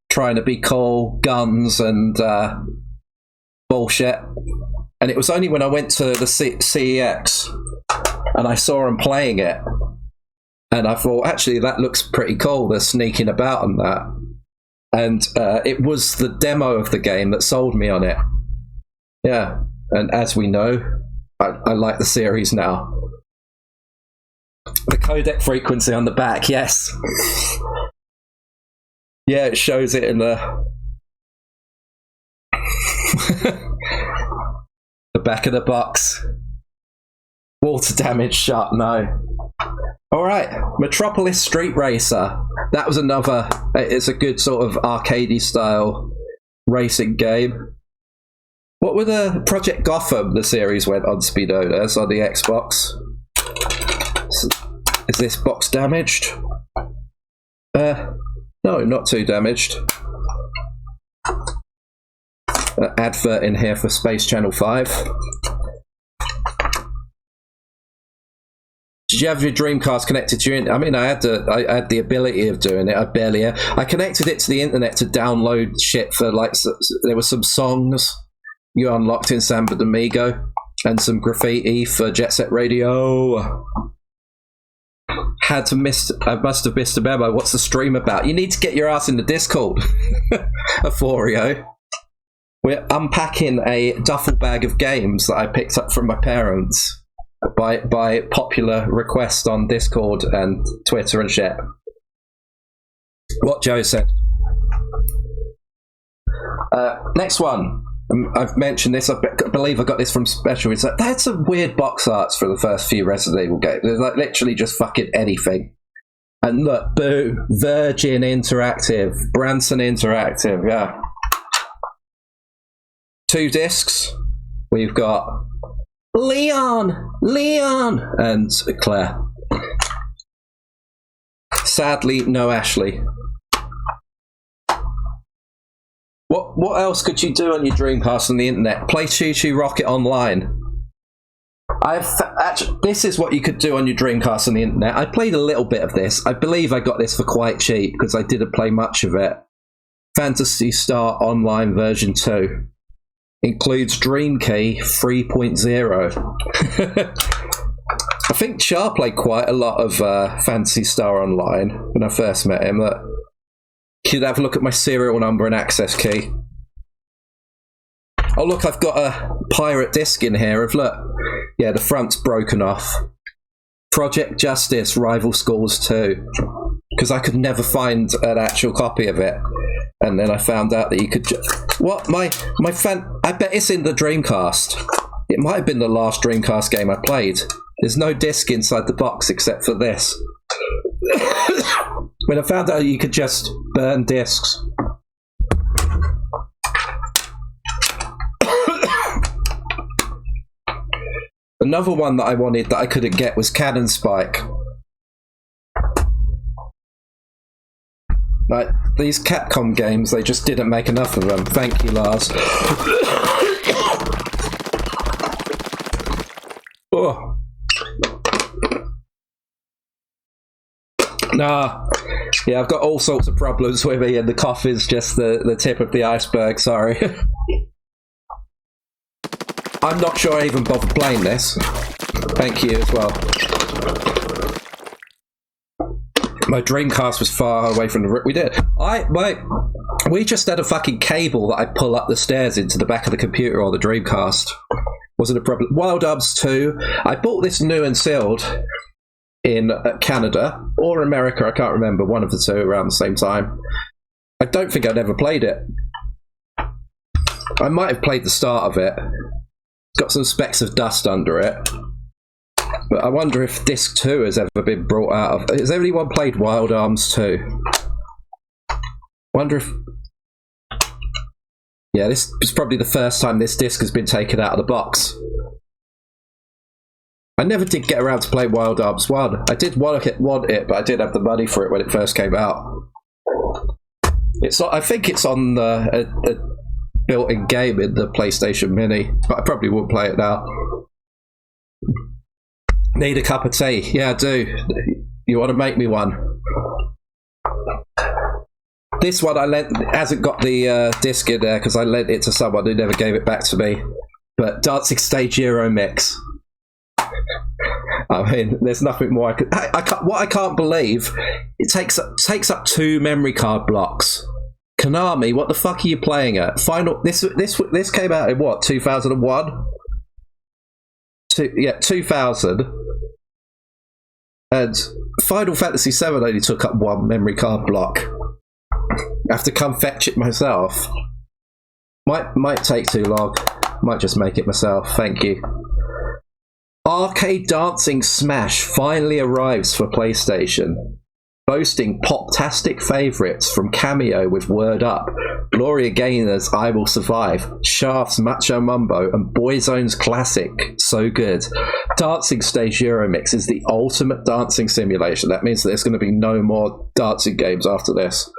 trying to be cool, guns and bullshit. And it was only when I went to the CEX and I saw them playing it, and I thought, actually, that looks pretty cool. They're sneaking about and that. And it was the demo of the game that sold me on it. Yeah. And as we know, I like the series now. The codec frequency on the back, yes. Yeah, it shows it in the the back of the box. Water damage shot, no. Alright, Metropolis Street Racer. That was another, it's a good sort of arcadey style racing game. What were the Project Gotham, the series went on Speedodas on the Xbox? Is this box damaged? No, not too damaged. Advert in here for Space Channel 5. Did you have your Dreamcast connected to your? I mean, I had the ability of doing it. I connected it to the internet to download shit for there were some songs you unlocked in Samba Domingo and some graffiti for Jet Set Radio. I must have missed a memo. What's the stream about? You need to get your ass in the Discord, Aphorio. We're unpacking a duffel bag of games that I picked up from my parents by popular request on Discord and Twitter and shit. What Joe said. Next one. I've mentioned this. I believe I got this from Special. It's like, they had some weird box arts for the first few Resident Evil games. There's like literally just fucking anything. And look, boo, Virgin Interactive, Branson Interactive, yeah. 2 discs. We've got Leon, and Claire. Sadly, no Ashley. What else could you do on your Dreamcast on the internet? Play Choo Choo Rocket online. Actually, this is what you could do on your Dreamcast on the internet. I played a little bit of this. I believe I got this for quite cheap because I didn't play much of it. Phantasy Star Online version 2 includes Dream Key 3.0. I think Char played quite a lot of Phantasy Star Online when I first met him. He'd have a look at my serial number and access key. Oh look, I've got a pirate disc in here. Look, yeah, the front's broken off. Project Justice Rival Schools 2, because I could never find an actual copy of it, and then I found out that you could. What my fan? I bet it's in the Dreamcast. It might have been the last Dreamcast game I played. There's no disc inside the box except for this. When I found out you could just burn discs. Another one that I wanted that I couldn't get was Cannon Spike. Like, these Capcom games, they just didn't make enough of them. Thank you, Lars. Oh. Nah. Yeah, I've got all sorts of problems with me, and the cough is just the tip of the iceberg, sorry. I'm not sure I even bothered playing this. Thank you as well. My Dreamcast was far away from the... We just had a fucking cable that I pull up the stairs into the back of the computer or the Dreamcast. Wasn't a problem. Wild Arms 2. I bought this new and sealed in Canada or America, I can't remember, one of the two around the same time. I don't think I'd ever played it. I might have played the start of it. It's got some specks of dust under it. But I wonder if Disc 2 has ever been brought out of... Has anyone played Wild Arms 2? Wonder if... Yeah, this is probably the first time this disc has been taken out of the box. I never did get around to play Wild Arms 1. I did want it, but I didn't have the money for it when it first came out. It's not, I think it's on a built-in game in the PlayStation Mini, but I probably wouldn't play it now. Need a cup of tea? Yeah, I do. You want to make me one? This one I lent, hasn't got the disc in there because I lent it to someone who never gave it back to me. But Dancing Stage Euro Mix. I mean, there's nothing more what I can't believe, it takes up 2 memory card blocks. Konami, what the fuck are you playing at? This came out in what, 2001? 2000. And Final Fantasy VII only took up 1 memory card block. I have to come fetch it myself. Might take too long. Might just make it myself. Thank you. Arcade Dancing Smash finally arrives for PlayStation, boasting pop-tastic favourites from Cameo with Word Up, Gloria Gaynor's I Will Survive, Shaft's Macho Mumbo, and Boyzone's classic So Good. Dancing Stage Euromix is the ultimate dancing simulation. That means that there's going to be no more dancing games after this.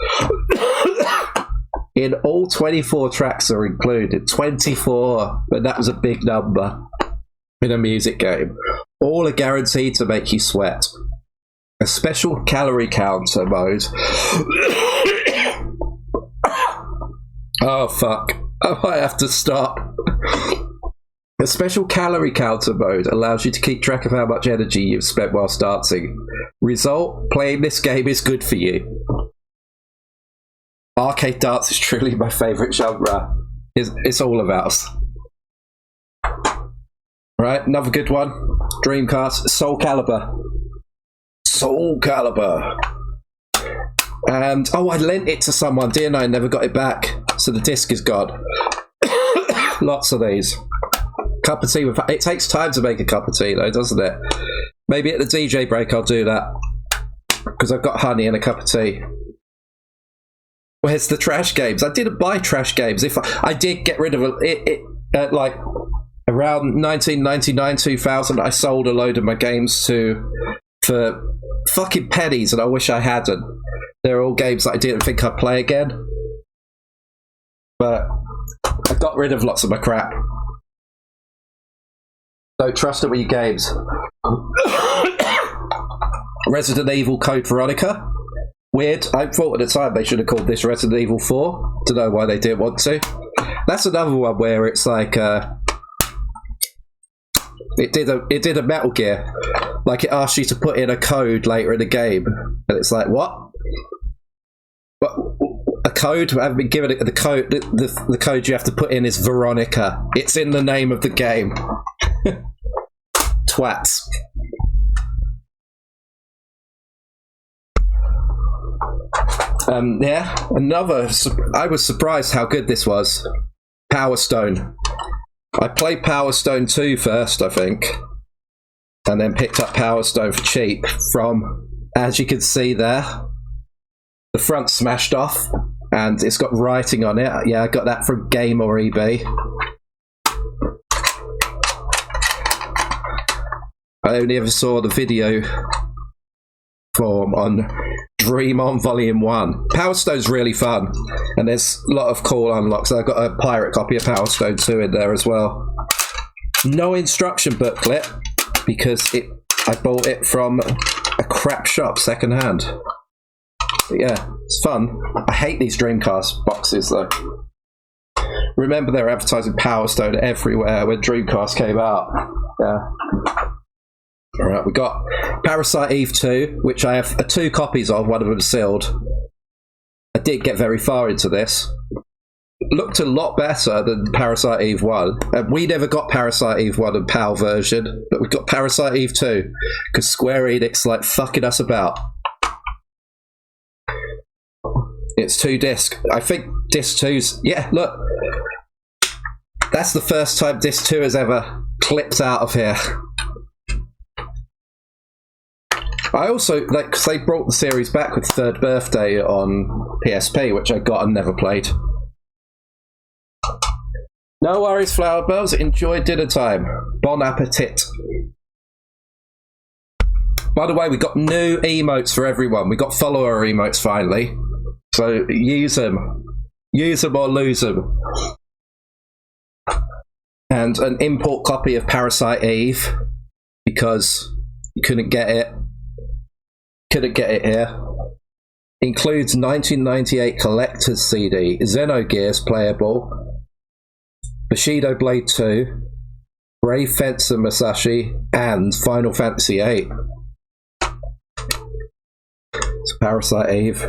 In all, 24 tracks are included. 24, but that was a big number in a music game. All are guaranteed to make you sweat. A special calorie counter mode. Oh fuck, I might have to stop. A special calorie counter mode allows you to keep track of how much energy you've spent whilst dancing. Result, playing this game is good for you. Arcade dance is truly my favourite genre. It's all of us. Right, another good one. Dreamcast, Soul Calibur. Soul Calibur. And, oh, I lent it to someone, didn't I? Never got it back. So the disc is gone. Lots of these. Cup of tea with... It takes time to make a cup of tea, though, doesn't it? Maybe at the DJ break I'll do that. Because I've got honey and a cup of tea. Where's the trash games? I didn't buy trash games. If I did get rid of it, like... around 1999, 2000, I sold a load of my games for fucking pennies, and I wish I hadn't. They're all games that I didn't think I'd play again. But I got rid of lots of my crap. Don't trust it with your games. Resident Evil Code Veronica. Weird. I thought at the time they should have called this Resident Evil 4. Don't know why they didn't want to. That's another one where it's like it did a Metal Gear. Like, it asks you to put in a code later in the game, and it's like, what? A code? I haven't been given it. The code. The code you have to put in is Veronica. It's in the name of the game. Twats. Yeah, another. I was surprised how good this was. Power Stone. I played Power Stone 2 first, I think, and then picked up Power Stone for cheap from, as you can see there, the front smashed off, and it's got writing on it. Yeah, I got that from Game or eBay. I only ever saw the video form on Dream On Volume 1. Power Stone's really fun, and there's a lot of cool unlocks. I've got a pirate copy of Power Stone 2 in there as well. No instruction booklet, because I bought it from a crap shop second hand. But yeah, it's fun. I hate these Dreamcast boxes though. Remember they were advertising Power Stone everywhere when Dreamcast came out. Yeah. Alright, we got Parasite Eve 2, which I have 2 copies of, one of them sealed. I didn't get very far into this. It looked a lot better than Parasite Eve 1. We never got Parasite Eve 1 and PAL version, but we got Parasite Eve 2, because Square Enix like fucking us about. It's 2 disc. I think disc 2's... Yeah, look. That's the first time disc 2 has ever clipped out of here. I also, like, cause they brought the series back with Third Birthday on PSP, which I got and never played. No worries, Flower Bells. Enjoy dinner time. Bon appetit. By the way, we got new emotes for everyone. We got follower emotes finally. So use them. Use them or lose them. And an import copy of Parasite Eve, because you couldn't get it. Couldn't get it here. Includes 1998 collector's CD, Xenogears playable, Bushido Blade 2, Brave Fencer Musashi, and Final Fantasy VIII. It's Parasite Eve.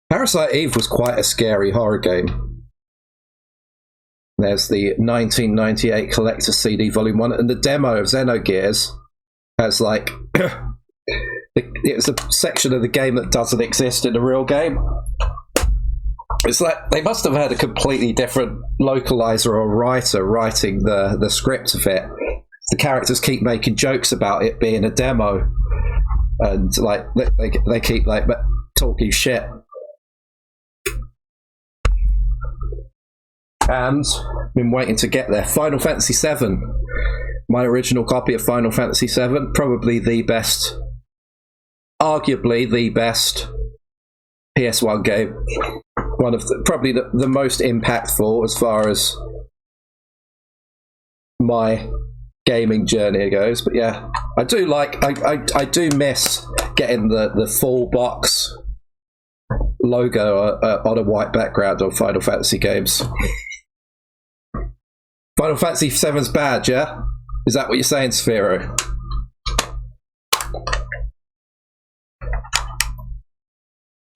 Parasite Eve was quite a scary horror game. There's the 1998 collector's CD Volume 1, and the demo of Xenogears has like... It's a section of the game that doesn't exist in the real game. It's like they must have had a completely different localizer or writer writing the script of it. The characters keep making jokes about it being a demo, and like they keep like talking shit. And been waiting to get there. Final Fantasy VII. My original copy of Final Fantasy VII, probably the best, arguably the best PS1 game. One of probably the most impactful as far as my gaming journey goes. But yeah, I do like, I do miss getting the full box logo on a white background on Final Fantasy games. Final Fantasy VII's bad, yeah? Is that what you're saying, Sphero?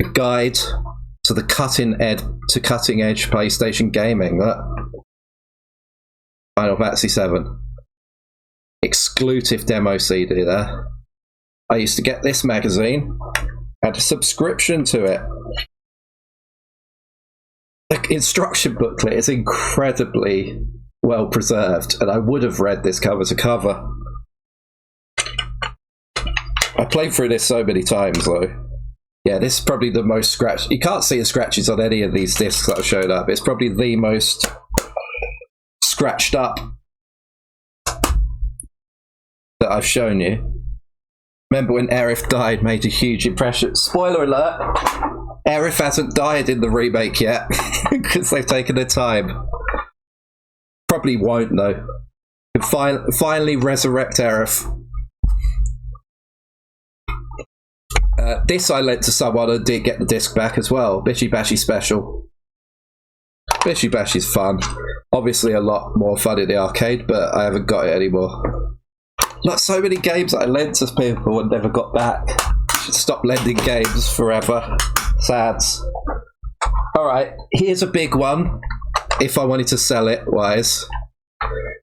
A guide to the cutting edge PlayStation gaming. Look. Final Fantasy VII. Exclusive demo CD there. I used to get this magazine. Had a subscription to it. The instruction booklet is incredibly well preserved, and I would have read this cover to cover. I played through this so many times though. Yeah, this is probably the most scratched. You can't see the scratches on any of these discs that have showed up. It's probably the most scratched up that I've shown you. Remember when Aerith died, made a huge impression. Spoiler alert, Aerith hasn't died in the remake yet because they've taken their time. Probably won't though. Finally resurrect Aerith. This I lent to someone and did get the disc back as well. Bitchy Bashy Special. Bitchy Bashy's fun. Obviously a lot more fun in the arcade, but I haven't got it anymore. Like so many games I lent to people and never got back. Should stop lending games forever. Sads. Alright, here's a big one. If I wanted to sell it, wise.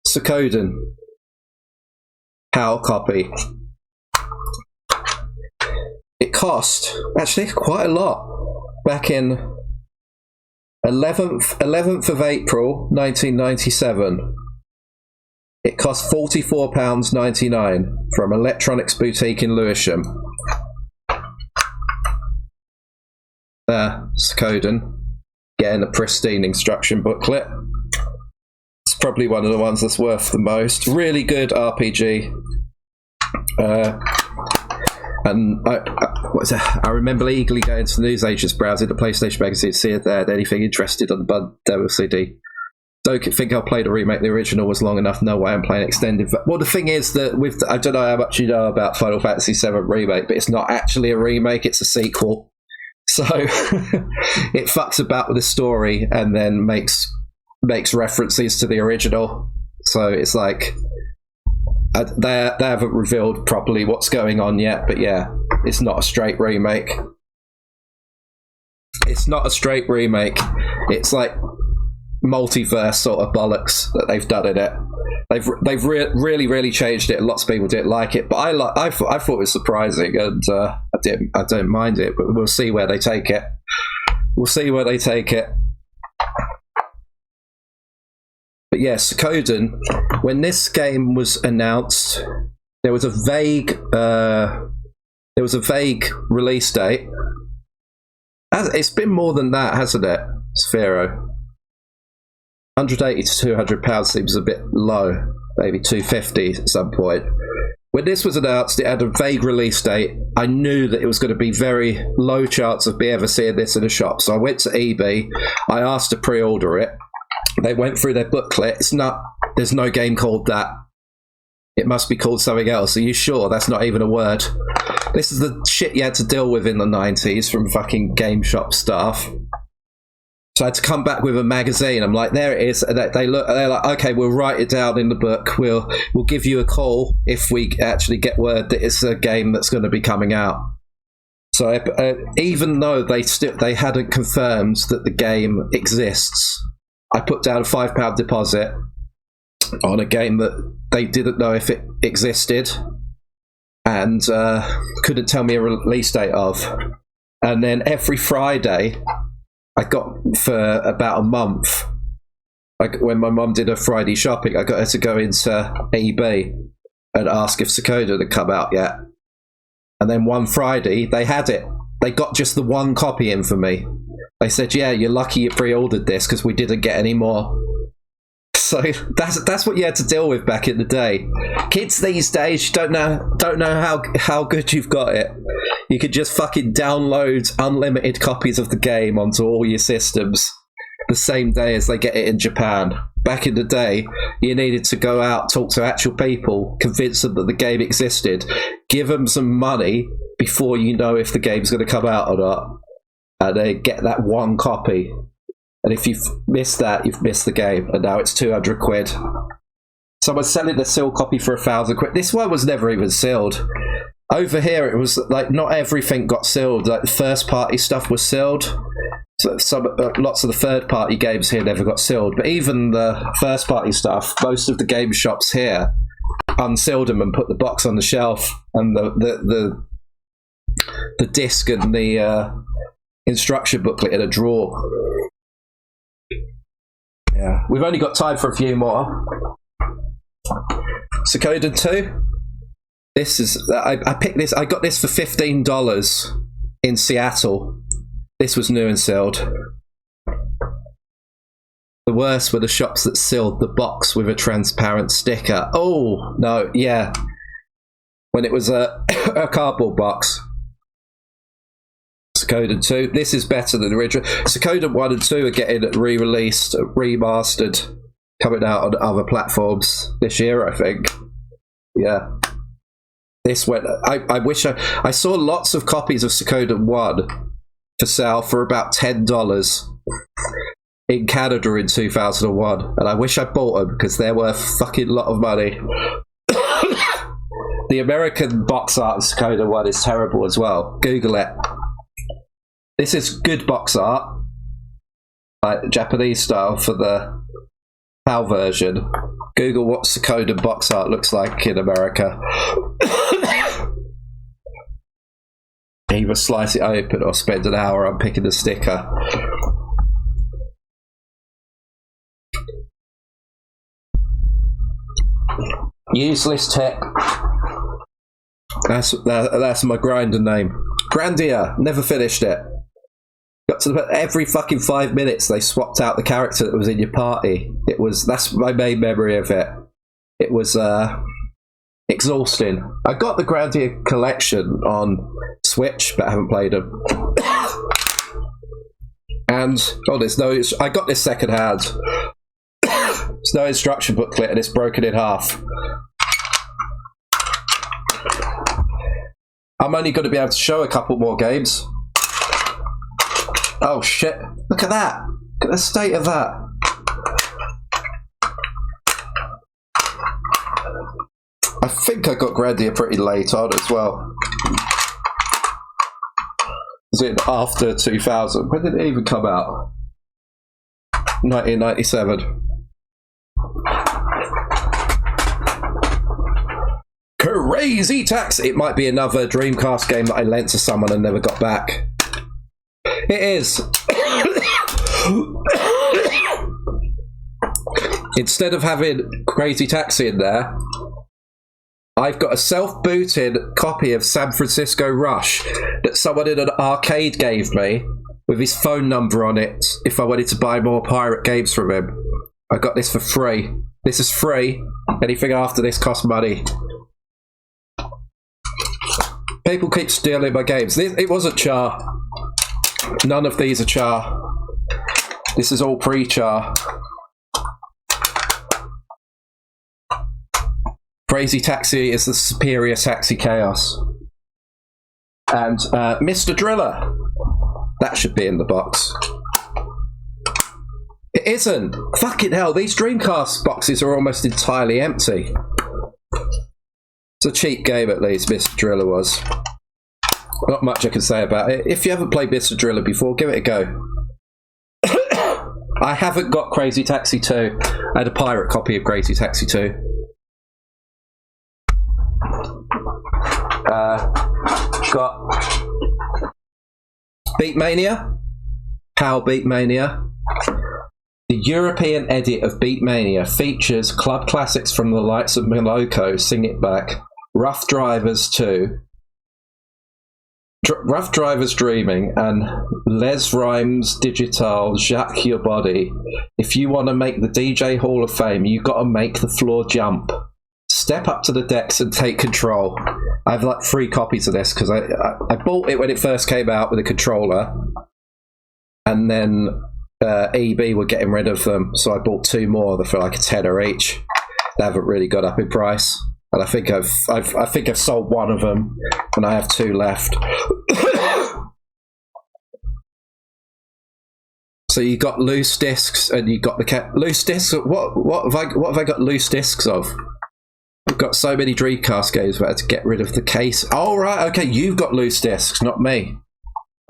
Suikoden. PAL copy. It cost, actually, quite a lot. Back in 11th of April, 1997. It cost £44.99 from Electronics Boutique in Lewisham. Suikoden. Getting a pristine instruction booklet. It's probably one of the ones that's worth the most. Really good RPG. And I remember eagerly going to the newsagents, browsing the PlayStation magazine to see if they had anything interested on the Bud Devil CD. Don't think I'll play the remake. The original was long enough. No way I'm playing extended. Well, the thing is that I don't know how much you know about Final Fantasy VII Remake, but it's not actually a remake. It's a sequel. So it fucks about with the story and then makes references to the original. So it's like they haven't revealed properly what's going on yet. But yeah, it's not a straight remake. It's not a straight remake. It's like multiverse sort of bollocks that they've done in it. They've really changed it. Lots of people didn't like it, but I thought it was surprising, and I don't mind it. But we'll see where they take it. But yes, Suikoden. When this game was announced, there was a vague release date. It's been more than that, hasn't it, Sphero? 180 to £200 seems a bit low, maybe 250 at some point. When this was announced, it had a vague release date. I knew that it was going to be very low chance of me ever seeing this in a shop. So I went to eBay. I asked to pre-order it. They went through their booklet. There's no game called that. It must be called something else. Are you sure? That's not even a word. This is the shit you had to deal with in the 90s from fucking game shop staff. So I had to come back with a magazine. I'm like, there it is. And they're like, okay, we'll write it down in the book. We'll give you a call if we actually get word that it's a game that's going to be coming out. So even though they hadn't confirmed that the game exists, I put down a £5 deposit on a game that they didn't know if it existed and couldn't tell me a release date of. And then every Friday, I got for about a month, when my mum did her Friday shopping, I got her to go into eBay and ask if Suikoden had come out yet. And then one Friday, they had it. They got just the one copy in for me. They said, yeah, you're lucky you pre-ordered this because we didn't get any more. So that's what you had to deal with back in the day. Kids these days don't know how good you've got it. You could just fucking download unlimited copies of the game onto all your systems the same day as they get it in Japan. Back in the day, you needed to go out, talk to actual people, convince them that the game existed, give them some money before you know if the game's going to come out or not, and then get that one copy. And if you've missed that, you've missed the game, and now it's 200 quid. Someone's selling the sealed copy for 1,000 quid. This one was never even sealed. Over here, it was like not everything got sealed. Like the first party stuff was sealed. So lots of the third party games here never got sealed. But even the first party stuff, most of the game shops here unsealed them and put the box on the shelf and the disc and the instruction booklet in a drawer. Yeah, we've only got time for a few more. Suikoden 2. This is I picked this. I got this for $15 in Seattle. This was new and sealed. The worst were the shops that sealed the box with a transparent sticker. Oh, no, yeah. When it was a cardboard box. Suikoden 2. This is better than the original. Suikoden 1 and 2 are getting re-released, remastered, coming out on other platforms this year, I think. Yeah. This went... I wish I saw lots of copies of Suikoden 1 for sale for about $10 in Canada in 2001, and I wish I bought them because they're worth a fucking lot of money. The American box art of Suikoden 1 is terrible as well. Google it. This is good box art, like Japanese style for the PAL version. Google what Suikoden box art looks like in America. Either slice it open or spend an hour unpicking the sticker. Useless tech. That's my grinder name. Grandia. Never finished it. Got to every fucking 5 minutes they swapped out the character that was in your party. That's my main memory of it. It was exhausting. I got the Grandia collection on Switch, but I haven't played them. And I got this second hand. There's no instruction booklet and it's broken in half. I'm only going to be able to show a couple more games. Oh shit, look at that. Look at the state of that. I think I got Grandia pretty late on as well. Was it after 2000? When did it even come out? 1997. Crazy Taxi! It might be another Dreamcast game that I lent to someone and never got back. It is. Instead of having Crazy Taxi in there, I've got a self-booted copy of San Francisco Rush that someone in an arcade gave me with his phone number on it if I wanted to buy more pirate games from him. I got this for free. This is free. Anything after this costs money. People keep stealing my games. It wasn't Char. None of these are Char. This is all pre-Char. Crazy Taxi is the superior Taxi Chaos. And Mr. Driller. That should be in the box. It isn't. Fucking hell, these Dreamcast boxes are almost entirely empty. It's a cheap game at least, Mr. Driller was. Not much I can say about it. If you haven't played Mr. Driller before, give it a go. I haven't got Crazy Taxi 2. I had a pirate copy of Crazy Taxi 2. Got Beatmania. PAL Beatmania. The European edit of Beatmania features club classics from the likes of Miloko, Sing It Back, Rough Drivers 2, Rough Drivers Dreaming, and Les Rhymes Digital Jacques Your Body. If you want to make the DJ Hall of Fame, you got to make the floor jump. Step up to the decks and take control. I have like 3 copies of this because I bought it when it first came out with a controller, and then EB were getting rid of them, so I bought 2 more for like a tenner each. They haven't really got up in price, and I think I've sold 1 of them, and I have 2 left. So you got loose discs, and you got the loose discs. What have I got loose discs of? I've got so many Dreamcast games where I had to get rid of the case. Oh right, okay, you've got loose discs, not me.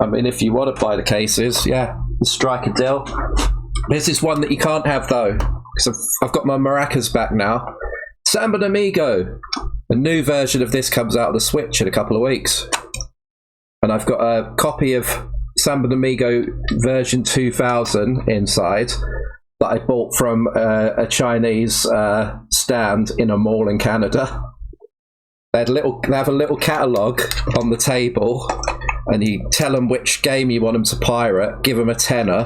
I mean, if you want to buy the cases, yeah, strike a deal. This is one that you can't have, though, because I've got my maracas back now. Samba Amigo. A new version of this comes out on the Switch in a couple of weeks. And I've got a copy of Samba Amigo version 2000 inside that I bought from a Chinese stand in a mall in Canada. They have a little catalogue on the table, and you tell them which game you want them to pirate, give them a tenner,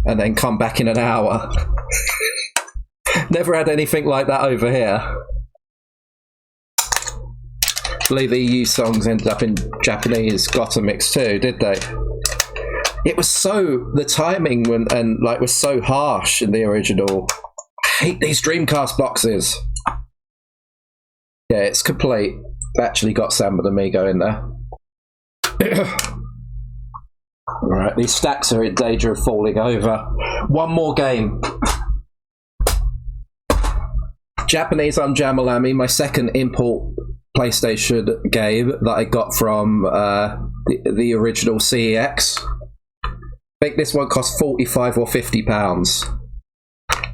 and then come back in an hour. Never had anything like that over here. I believe the EU songs ended up in Japanese Gotta Mix too, did they? It was the timing was so harsh in the original. I hate these Dreamcast boxes. Yeah, it's complete. Actually got Samba Amigo in there. Alright, these stacks are in danger of falling over. One more game. Japanese Unjamalami, my second import PlayStation game that I got from the original CEX. I think this one cost £45 or £50.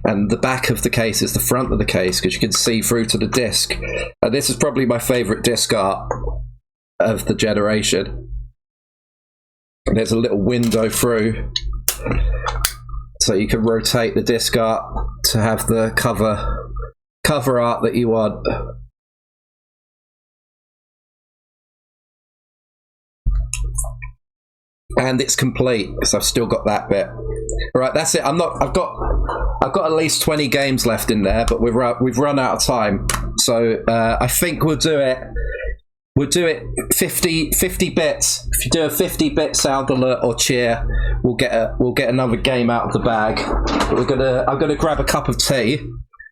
And the back of the case is the front of the case because you can see through to the disc. And this is probably my favourite disc art of the generation. And there's a little window through, so you can rotate the disc art to have the cover art that you want. And it's complete because I've still got that bit. All right, that's it. I've got at least 20 games left in there, but we've run out of time. So I think we'll do it 50 bits. If you do a 50-bit sound alert or cheer, we'll get another game out of the bag. I'm gonna grab a cup of tea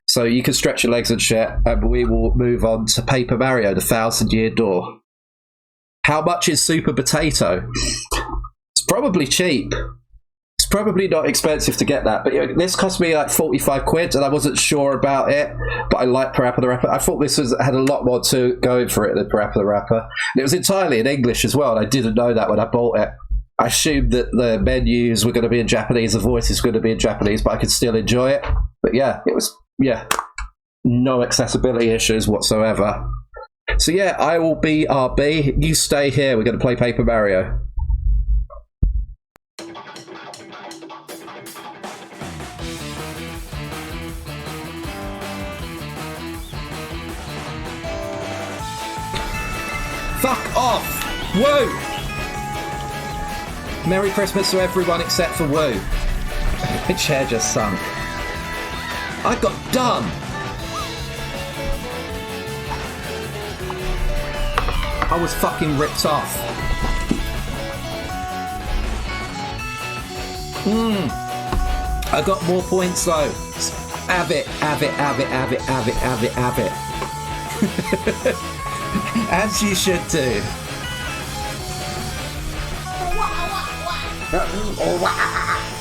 so you can stretch your legs and shit, and we will move on to Paper Mario: The 1,000-Year Door. How much is Super Potato? It's probably cheap. It's probably not expensive to get that, but this cost me like 45 quid, and I wasn't sure about it, but I like Parappa the Rapper. I thought this had a lot more to going for it than Parappa the Rapper. And it was entirely in English as well, and I didn't know that when I bought it. I assumed that the menus were going to be in Japanese, the voices were going to be in Japanese, but I could still enjoy it. But yeah, it was, no accessibility issues whatsoever. So yeah, I will be RB. You stay here. We're going to play Paper Mario. Fuck off! Woo! Merry Christmas to everyone except for Woo. My chair just sunk. I got done! I was fucking ripped off. I got more points though. Have it. As you should do.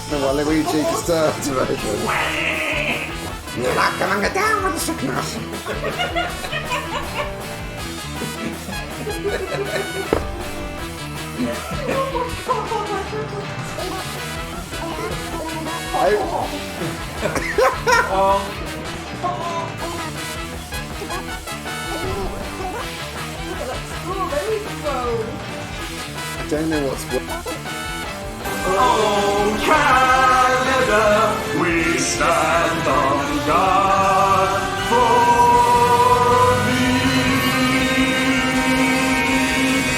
The Waluigi disturbed version. You're not gonna get down with the sickness. I don't know what's what. Oh, Canada, we stand on guard for thee.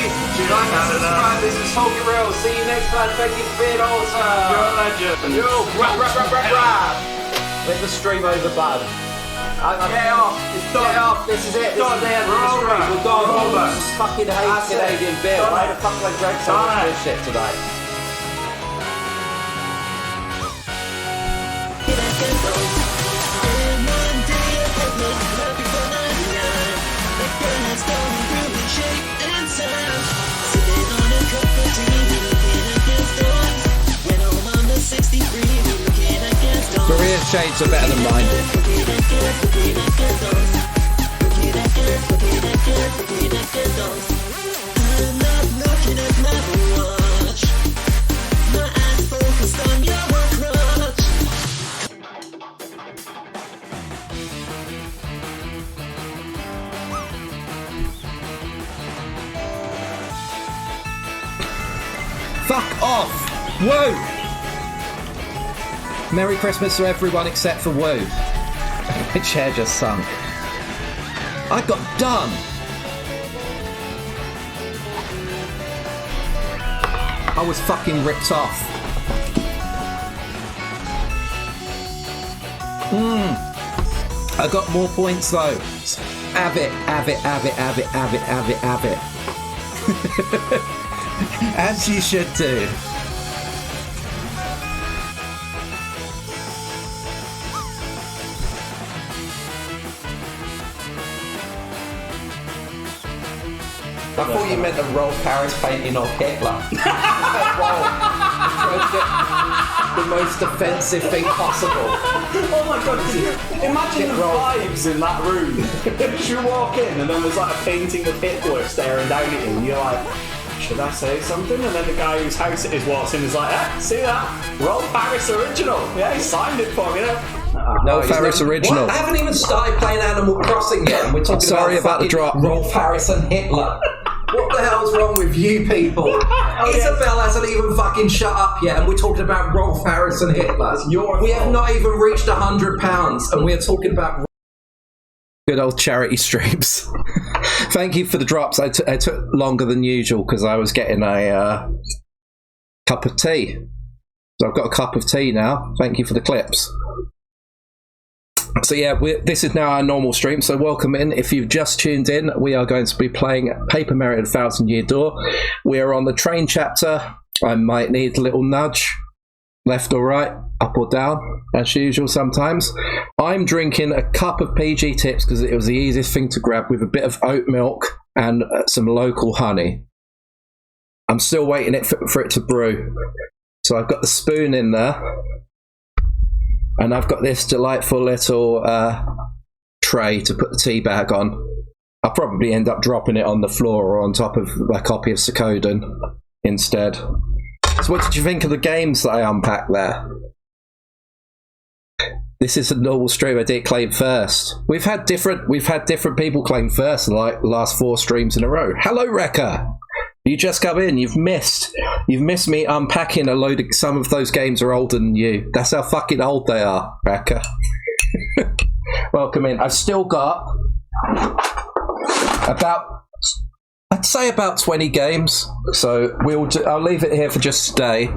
Do you like Canada? This is Hulk Real. See you next time. Thank you for being awesome. You're a legend. Yo, rap. Let the stream over button. Get off. It's done. Get off. This is it. This is the end of the stream. We're done. I fucking hate Canadian beer. Why the fuck have I drank so much bullshit today? Maria's shades are better than mine. I'm not looking at my watch. My eyes focused on your crotch. Fuck off! Woo! Merry Christmas to everyone except for Woo. My chair just sunk. I got done! I was fucking ripped off. I got more points though. Have it. As you should do. I thought you meant the Rolf Harris painting of Hitler. The most offensive thing possible. Oh my god, imagine the vibes in that room. You walk in and then there's like a painting of Hitler staring down at you and you're like, should I say something? And then the guy whose house it is walks in and is like, see that? Rolf Harris original. Yeah, he signed it for me. No, Harris original. What? I haven't even started playing Animal Crossing yet, and we're talking Sorry about the drop. Rolf Harris and Hitler. What the hell's wrong with you people? Isabel hasn't even fucking shut up yet, and we're talking about Rolf Harris and Hitler. We have not even reached £100, and we're talking about good old charity streams. Thank you for the drops. I took longer than usual because I was getting a cup of tea. So I've got a cup of tea now. Thank you for the clips. So yeah, this is now our normal stream, so welcome in. If you've just tuned in, we are going to be playing Paper Mario The Thousand Year Door. We are on the train chapter. I might need a little nudge, left or right, up or down, as usual sometimes. I'm drinking a cup of PG Tips because it was the easiest thing to grab, with a bit of oat milk and some local honey. I'm still waiting for it to brew. So I've got the spoon in there. And I've got this delightful little tray to put the tea bag on. I'll probably end up dropping it on the floor or on top of a copy of Suikoden instead. So what did you think of the games that I unpacked there? This is a normal stream. I did claim first. We've had different people claim first in like the last 4 streams in a row. Hello, Rekka. You just come in. You've missed me unpacking a load of. Some of those games are older than you. That's how fucking old they are, Rekka. Welcome in. I've still got I'd say about 20 games. So I'll leave it here for just today.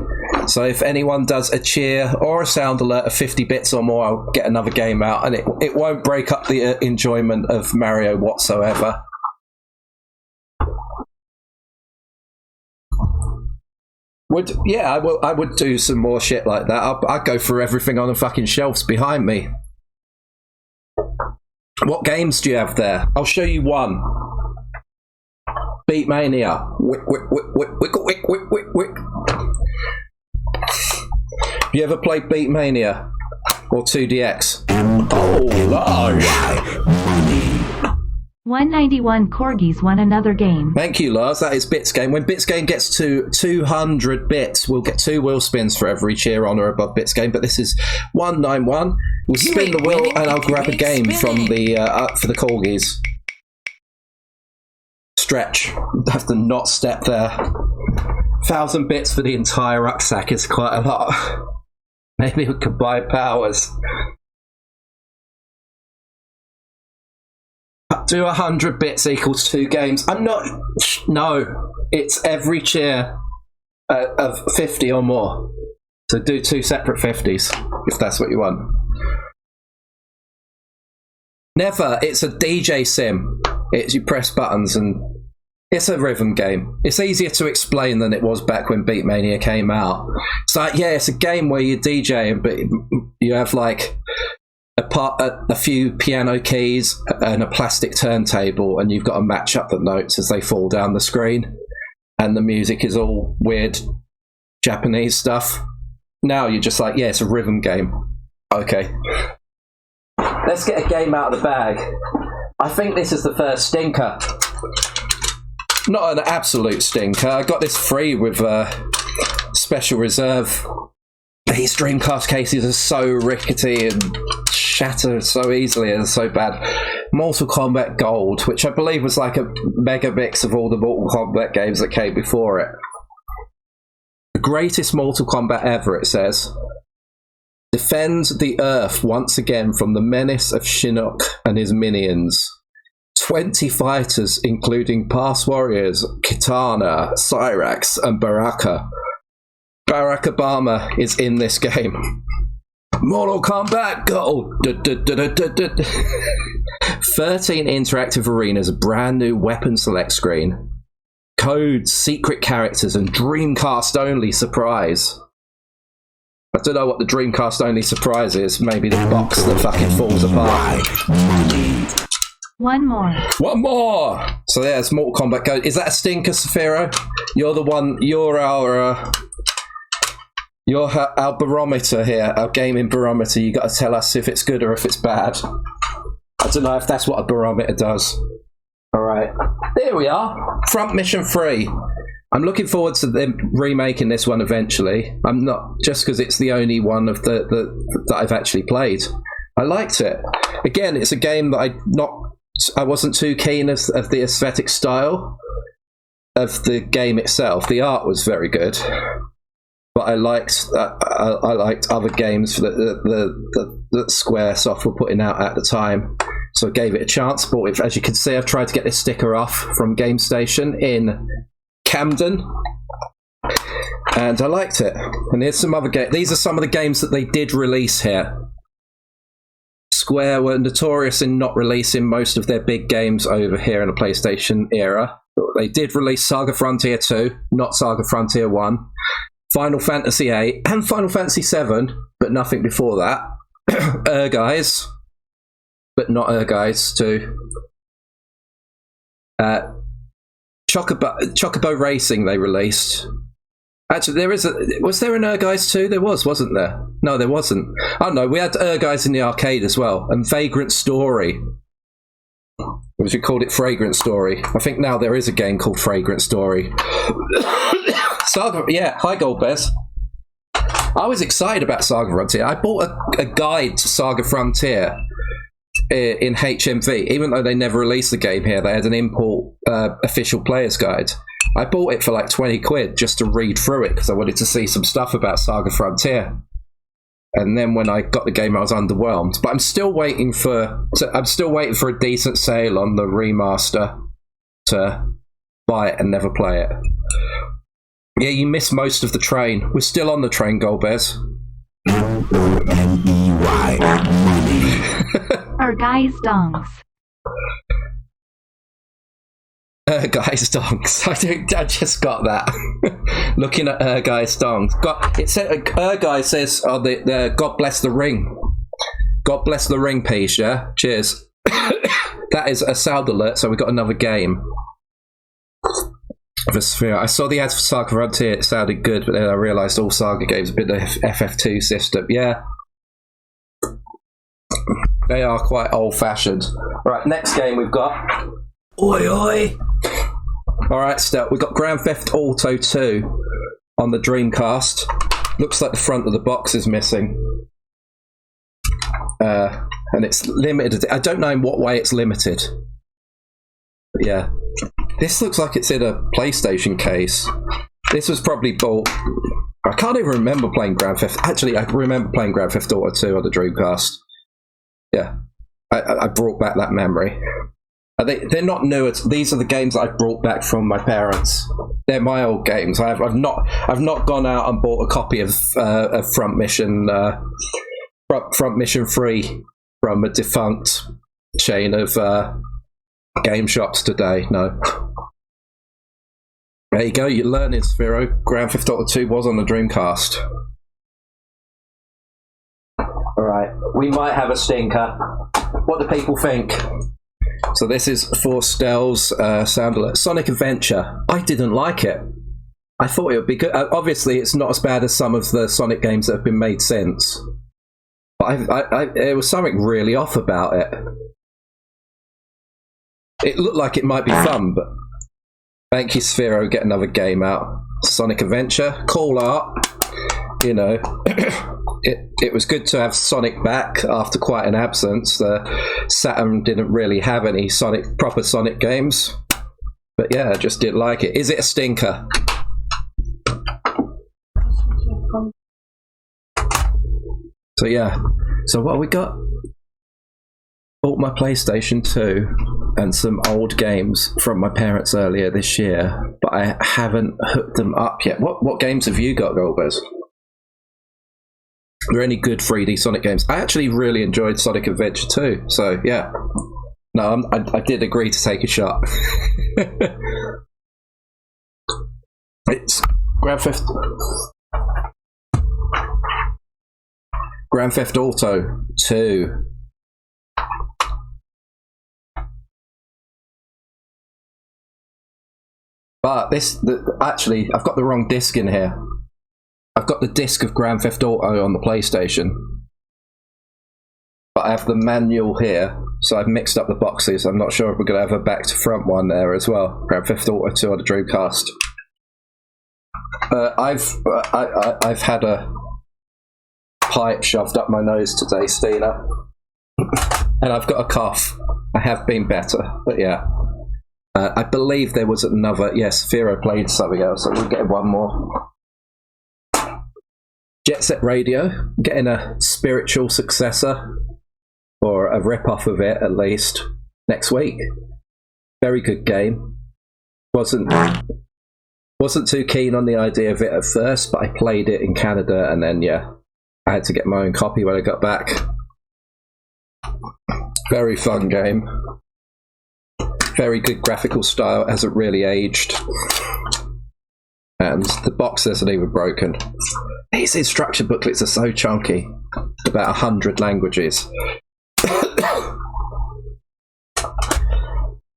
So if anyone does a cheer or a sound alert of 50 bits or more, I'll get another game out, and it won't break up the enjoyment of Mario whatsoever. I would do some more shit like that. I'd go for everything on the fucking shelves behind me. What games do you have there? I'll show you one. Beat Mania. Wick. You ever played Beat Mania or 2DX? Oh, 191 Corgis won another game. Thank you, Lars. That is Bits Game. When Bits Game gets to 200 bits, we'll get 2 wheel spins for every cheer on or above Bits Game. But this is 191. We'll spin the wheel and I'll grab a game from the for the Corgis. Stretch. Have to not step there. 1,000 bits for the entire rucksack is quite a lot. Maybe we could buy powers. Do 100 bits equals 2 games. No, it's every cheer of 50 or more. So do 2 separate 50s, if that's what you want. Never, it's a DJ sim. You press buttons and it's a rhythm game. It's easier to explain than it was back when Beat Mania came out. It's like, yeah, it's a game where you DJ, but you have like a few piano keys and a plastic turntable, and you've got to match up the notes as they fall down the screen, and the music is all weird Japanese stuff. Now you're just like, yeah, it's a rhythm game. Okay, let's get a game out of the bag. I think this is the first stinker. Not an absolute stinker. I got this free with special reserve. These Dreamcast cases are so rickety and shatter so easily and so bad. Mortal Kombat Gold, which I believe was like a mega mix of all the Mortal Kombat games that came before it. The greatest Mortal Kombat ever, it says. Defends the Earth once again from the menace of Shinnok and his minions. 20 fighters, including past warriors Kitana, Cyrax, and Baraka. Barack Obama is in this game. Mortal Kombat Go! 13 interactive arenas, a brand new weapon select screen, codes, secret characters, and Dreamcast only surprise. I don't know what the Dreamcast only surprise is. Maybe the box that fucking falls apart. One more. One more! So yeah, it's Mortal Kombat Go. Is that a stinker, Saphiro? You're the one, you're our barometer here, our gaming barometer. You got to tell us if it's good or if it's bad. I don't know if that's what a barometer does. Alright, there we are. Front Mission 3. I'm looking forward to them remaking this one eventually. I'm not, just because it's the only one of the that I've actually played. I liked it. Again, it's a game that I wasn't too keen of the aesthetic style of the game itself. The art was very good, but I liked other games that Squaresoft were putting out at the time. So I gave it a chance. Bought it. As you can see, I've tried to get this sticker off from Game Station in Camden, and I liked it. And here's some other games. These are some of the games that they did release here. Square were notorious in not releasing most of their big games over here in the PlayStation era. But they did release Saga Frontier 2, not Saga Frontier 1, Final Fantasy 8, and Final Fantasy 7, but nothing before that. Guys, but not Guys 2. Chocobo Racing they released. Actually, was there an Guys 2? There was, wasn't there? No, there wasn't. Oh no, we had Guys in the arcade as well, and Vagrant Story. We called it Fragrant Story. I think now there is a game called Fragrant Story. Saga, yeah, hi Goldbears. I was excited about Saga Frontier. I bought a guide to Saga Frontier in HMV, even though they never released the game here. They had an import official player's guide. I bought it for like 20 quid just to read through it because I wanted to see some stuff about Saga Frontier. And then when I got the game, I was underwhelmed. But I'm still waiting for a decent sale on the remaster to buy it and never play it. Yeah, you missed most of the train. We're still on the train, Goldbears. Our guys dongs. Guys dongs. I just got that. Looking at guys dongs. It said guy says the God bless the ring. God bless the ring piece, yeah? Cheers. That is a sound alert, so we got another game. Of a sphere. I saw the ads for Saga Frontier, it sounded good, but then I realised all Saga games have been the FF2 system. Yeah. They are quite old-fashioned. Right, next game we've got. Oi, oi! Alright, Stel, we've got Grand Theft Auto 2 on the Dreamcast. Looks like the front of the box is missing. And it's limited. I don't know in what way it's limited. But yeah. This looks like it's in a PlayStation case. This was probably bought... I can't even remember playing Grand Theft... Actually, I remember playing Grand Theft Auto 2 on the Dreamcast. Yeah. I brought back that memory. They're not new. These are the games that I brought back from my parents. They're my old games. I've not gone out and bought a copy of Front Mission 3 from a defunct chain of game shops today. No. There you go. You're learning, Sphero. Grand Theft Auto 2 was on the Dreamcast. All right. We might have a stinker. What do people think? So this is for Stell's sound alert. Sonic Adventure. I didn't like it. I thought it would be good. Obviously, it's not as bad as some of the Sonic games that have been made since. But there was something really off about it. It looked like it might be fun, but thank you, Sphero. Get another game out. Sonic Adventure. Cool art. You know. It was good to have Sonic back after quite an absence. Saturn didn't really have any proper Sonic games. But yeah, I just didn't like it. Is it a stinker? So yeah. So what have we got? Bought my PlayStation 2 and some old games from my parents earlier this year, but I haven't hooked them up yet. What games have you got, Goldberg? there any good 3D Sonic games? I actually really enjoyed Sonic Adventure 2, so yeah. No, I did agree to take a shot. It's Grand Theft Auto 2. But actually, I've got the wrong disc in here. I've got the disc of Grand Theft Auto on the PlayStation. But I have the manual here, so I've mixed up the boxes. I'm not sure if we're going to have a back to front one there as well. Grand Theft Auto 2 on the Dreamcast. I've had a pipe shoved up my nose today, Stina. And I've got a cough. I have been better, but yeah. I believe there was another. Yes, Firo played something else, so we'll get one more. Jet Set Radio, getting a spiritual successor, or a rip-off of it at least, next week. Very good game. Wasn't too keen on the idea of it at first, but I played it in Canada, and then yeah, I had to get my own copy when I got back. Very fun game. Very good graphical style, hasn't really aged. And the box isn't even broken. These instruction booklets are so chunky. About 100 languages.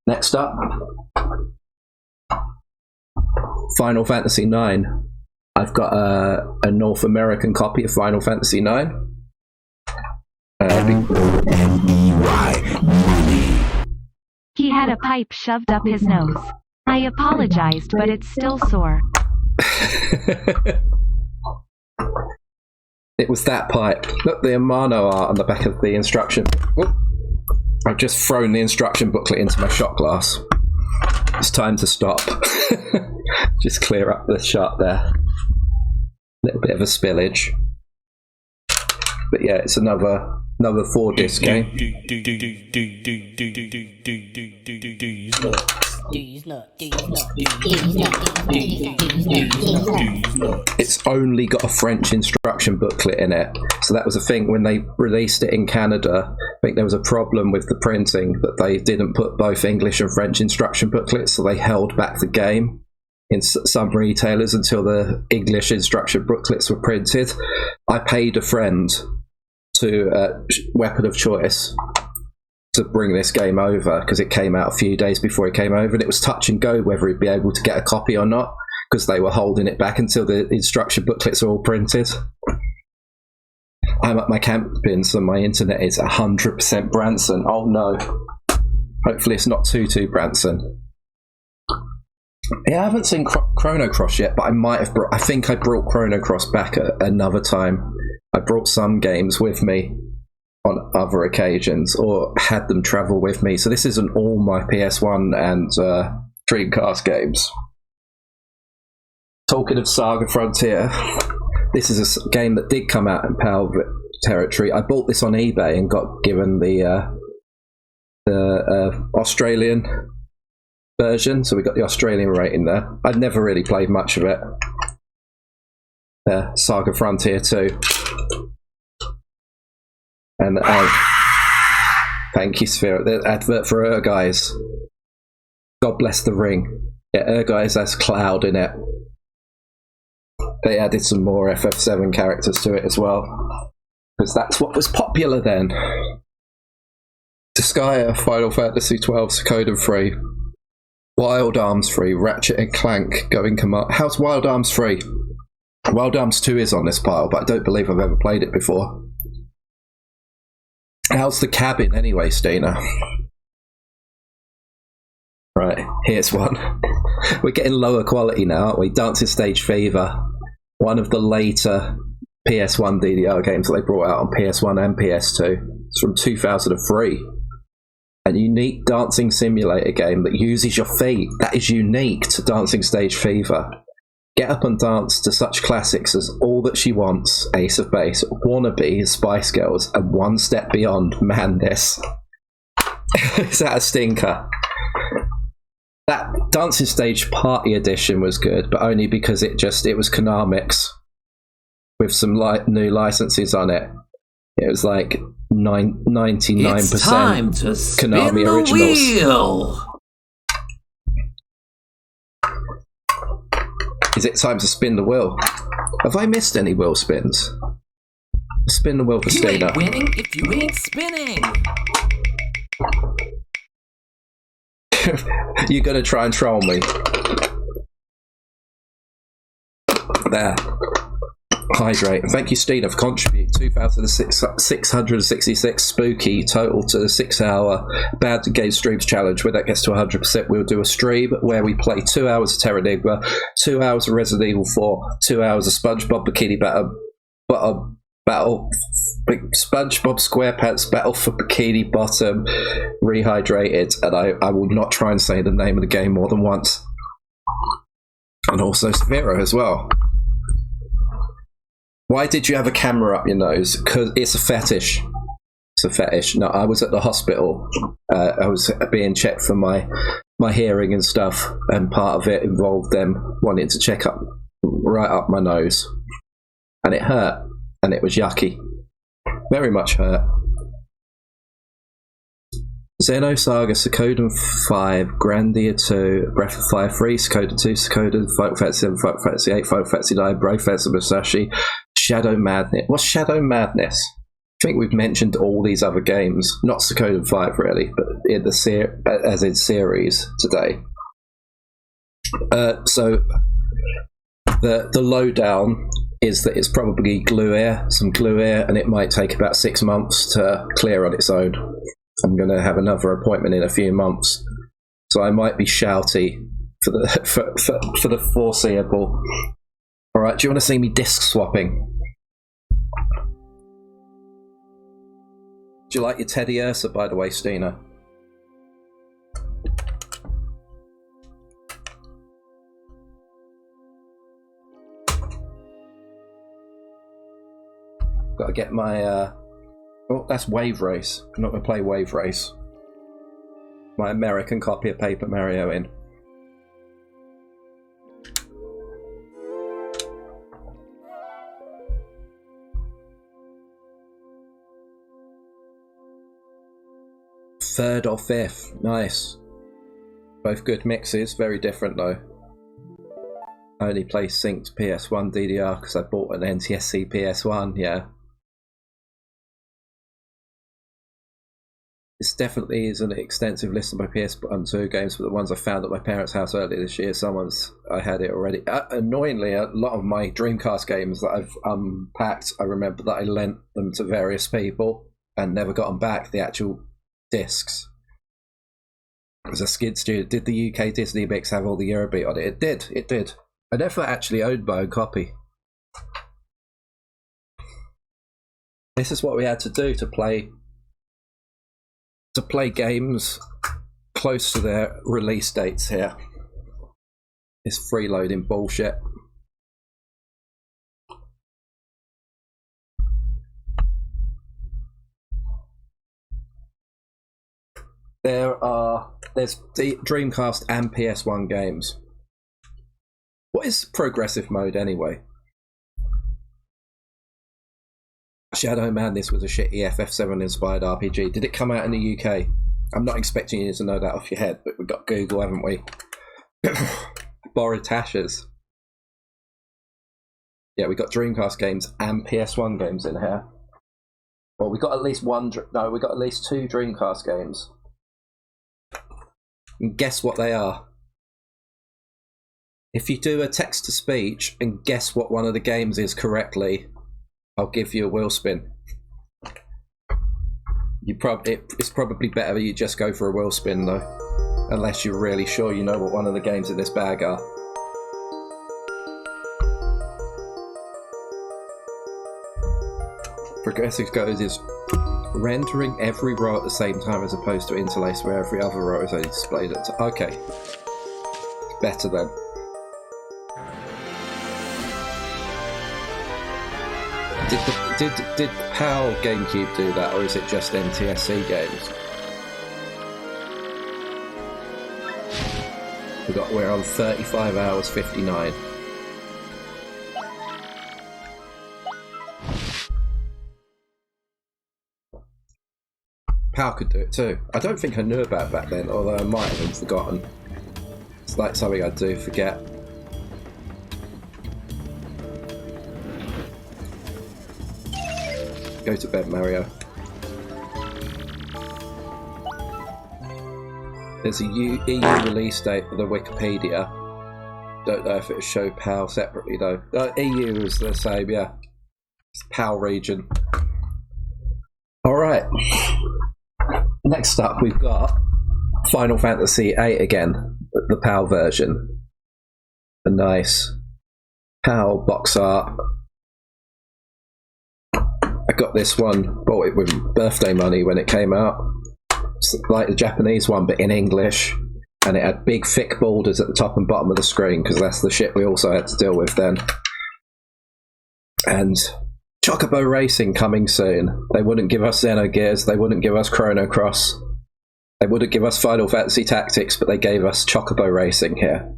Next up, Final Fantasy IX. I've got a North American copy of Final Fantasy IX. He had a pipe shoved up his nose. I apologized, but it's still sore. It was that pipe. Look, the Amano art on the back of the instruction. Whoop. I've just thrown the instruction booklet into my shot glass. It's time to stop. Just clear up the shot there. Little bit of a spillage. But yeah, it's another 4-disc game. It's only got a French instruction booklet in it. So that was a thing when they released it in Canada. I think there was a problem with the printing that they didn't put both English and French instruction booklets, so they held back the game in some retailers until the English instruction booklets were printed. I paid a friend to Weapon of Choice to bring this game over because it came out a few days before it came over, and it was touch and go whether he'd be able to get a copy or not because they were holding it back until the instruction booklets are all printed. I'm at my camping, so my internet is 100% Branson. Oh no. Hopefully it's not too Branson. Yeah, I haven't seen Chrono Cross yet, but I might have I think I brought Chrono Cross back at another time. I brought some games with me on other occasions, or had them travel with me. So this isn't all my PS1 and Dreamcast games. Talking of Saga Frontier, this is a game that did come out in PAL territory. I bought this on eBay and got given the Australian version, so we got the Australian rating there. I'd never really played much of it. Saga Frontier 2. And thank you, Sphere. The advert for Guys. God bless the ring. Yeah, Guys has Cloud in it. They added some more FF7 characters to it as well, because that's what was popular then. Disgaea, Final Fantasy 12, Suikoden 3, Wild Arms 3, Ratchet and Clank going command. How's Wild Arms 3? Wild Arms 2 is on this pile, but I don't believe I've ever played it before. How's The Cabin anyway, Stina? Right, here's one. We're getting lower quality now, aren't we? Dancing Stage Fever. One of the later PS1 DDR games that they brought out on PS1 and PS2. It's from 2003. A unique dancing simulator game that uses your feet. That is unique to Dancing Stage Fever. Get up and dance to such classics as All That She Wants, Ace of Base, Wannabe, Spice Girls, and One Step Beyond, Madness. Is that a stinker? That Dancing Stage Party Edition was good, but only because it was Konamix. with some new licenses on it. It was like 99% It's time to spin Konami the originals. wheel. Is it time to spin the wheel? Have I missed any wheel spins? Spin the wheel for You Stina. ain't winning if you ain't spinning. You're going to try and troll me. There. Hydrate. Thank you, Stina, for contributing 2,666 spooky total to the 6-hour Bad Game Streams challenge. When that gets to 100%, we'll do a stream where we play 2 hours of Terranigma, 2 hours of Resident Evil 4, 2 hours of SpongeBob Bikini Battle, SpongeBob SquarePants Battle for Bikini Bottom Rehydrated, and I will not try and say the name of the game more than once. And also Severo as well. Why did you have a camera up your nose? Because it's a fetish. It's a fetish. No, I was at the hospital. I was being checked for my hearing and stuff, and part of it involved them wanting to check up right up my nose, and it hurt, and it was yucky. Very much hurt. Xenosaga, Suikoden 5, Grandia 2, Breath of Fire 3, Suikoden 2, Suikoden, Final Fantasy 7, Final Fantasy 8, Final Fantasy 9, Brave Fantasy Musashi, Shadow Madness. What's Shadow Madness? I think we've mentioned all these other games, not Suikoden 5 really, but in the as in series today. So the lowdown is that it's probably some glue air, and it might take about 6 months to clear on its own. I'm going to have another appointment in a few months, so I might be shouty for the foreseeable. All right, do you want to see me disc swapping? Do you like your Teddy Ursa, by the way, Stina? Got to get my oh, that's Wave Race. I'm not going to play Wave Race. My American copy of Paper Mario in. Third or fifth. Nice. Both good mixes. Very different though. I only play synced PS1 DDR because I bought an NTSC PS1, yeah. This definitely is an extensive list of my PS1 2 games, but the ones I found at my parents' house earlier this year, I had it already. Annoyingly, a lot of my Dreamcast games that I've unpacked, I remember that I lent them to various people and never got them back, the actual discs. As a skid student, did the UK Disney mix have all the Eurobeat on it? It did. I never actually owned my own copy. This is what we had to do to play games close to their release dates here. This freeloading bullshit. There's the Dreamcast and PS1 games. What is progressive mode anyway? Shadow Madness was a shitty FF7 inspired RPG. Did it come out in the UK? I'm not expecting you to know that off your head, but we've got Google, haven't we? Borrowed Tashes. Yeah, we got Dreamcast games and PS1 games in here. Well, we got at least we got at least 2 Dreamcast games. And guess what they are? If you do a text to speech and guess what one of the games is correctly, I'll give you a wheel spin. It's probably better you just go for a wheel spin though, unless you're really sure you know what one of the games in this bag are. Progressive code is rendering every row at the same time as opposed to interlace where every other row is only displayed at okay. Better then. Did PAL GameCube do that, or is it just NTSC games? We're on 35 hours 59. PAL could do it too. I don't think I knew about it back then, although I might have forgotten. It's like something I do forget. Go to bed, Mario. There's a EU release date for the Wikipedia. Don't know if it show PAL separately though. EU is the same, yeah. It's PAL region. Alright. Next up we've got Final Fantasy VIII again, the PAL version. A nice PAL box art. I got this one, bought it with birthday money when it came out. It's like the Japanese one, but in English. And it had big, thick borders at the top and bottom of the screen, because that's the shit we also had to deal with then. And Chocobo Racing coming soon. They wouldn't give us Xenogears, they wouldn't give us Chrono Cross, they wouldn't give us Final Fantasy Tactics, but they gave us Chocobo Racing here.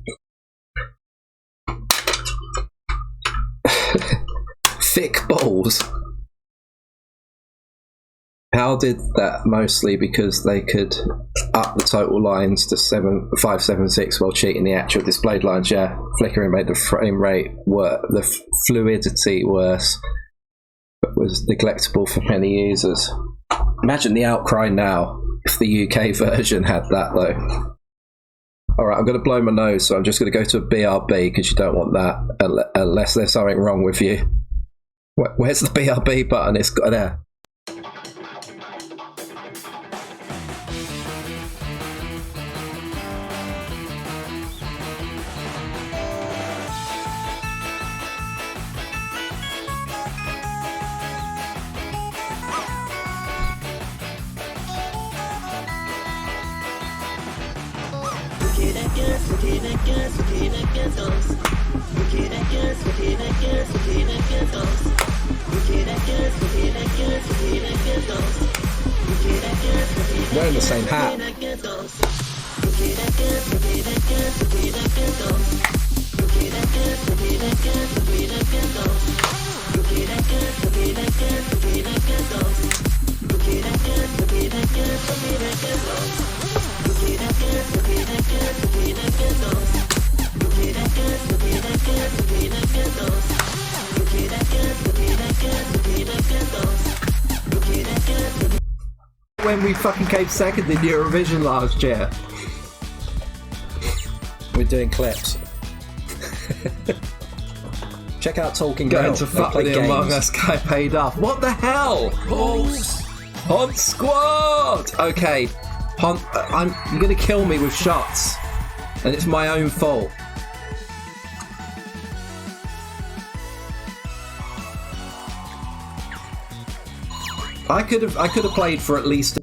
Thick balls. PAL did that mostly because they could up the total lines to 576 while cheating the actual displayed lines. Yeah, flickering made the frame rate worse, the fluidity worse, but was neglectable for many users. Imagine the outcry now if the UK version had that though. Alright, I'm going to blow my nose, so I'm just going to go to a BRB because you don't want that unless there's something wrong with you. Where's the BRB button? It's got there. Wearing the same hat. When we fucking came second in Eurovision last year. We're doing clips. Check out Talking Going Girl. to fuck with the Among Us guy paid off. What the hell? Hunt Squad! Okay, you're gonna kill me with shots. And it's my own fault. I could have played for at least.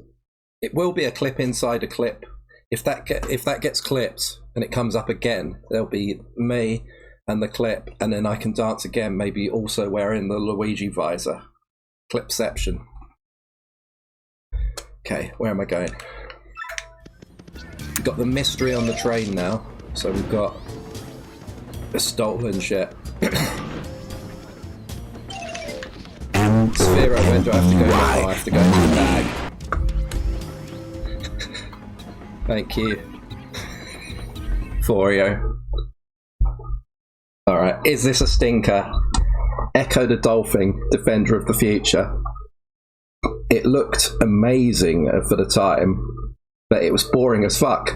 It will be a clip inside a clip. If that gets clipped and it comes up again, there'll be me and the clip, and then I can dance again. Maybe also wearing the Luigi visor. Clipception. Okay, where am I going? We've got the mystery on the train now, so we've got the stolen shit. Sphero, where do I have to go? Oh, I have to go into the bag. Thank you. Forio. Alright, is this a stinker? Echo the Dolphin, Defender of the Future. It looked amazing for the time, but it was boring as fuck.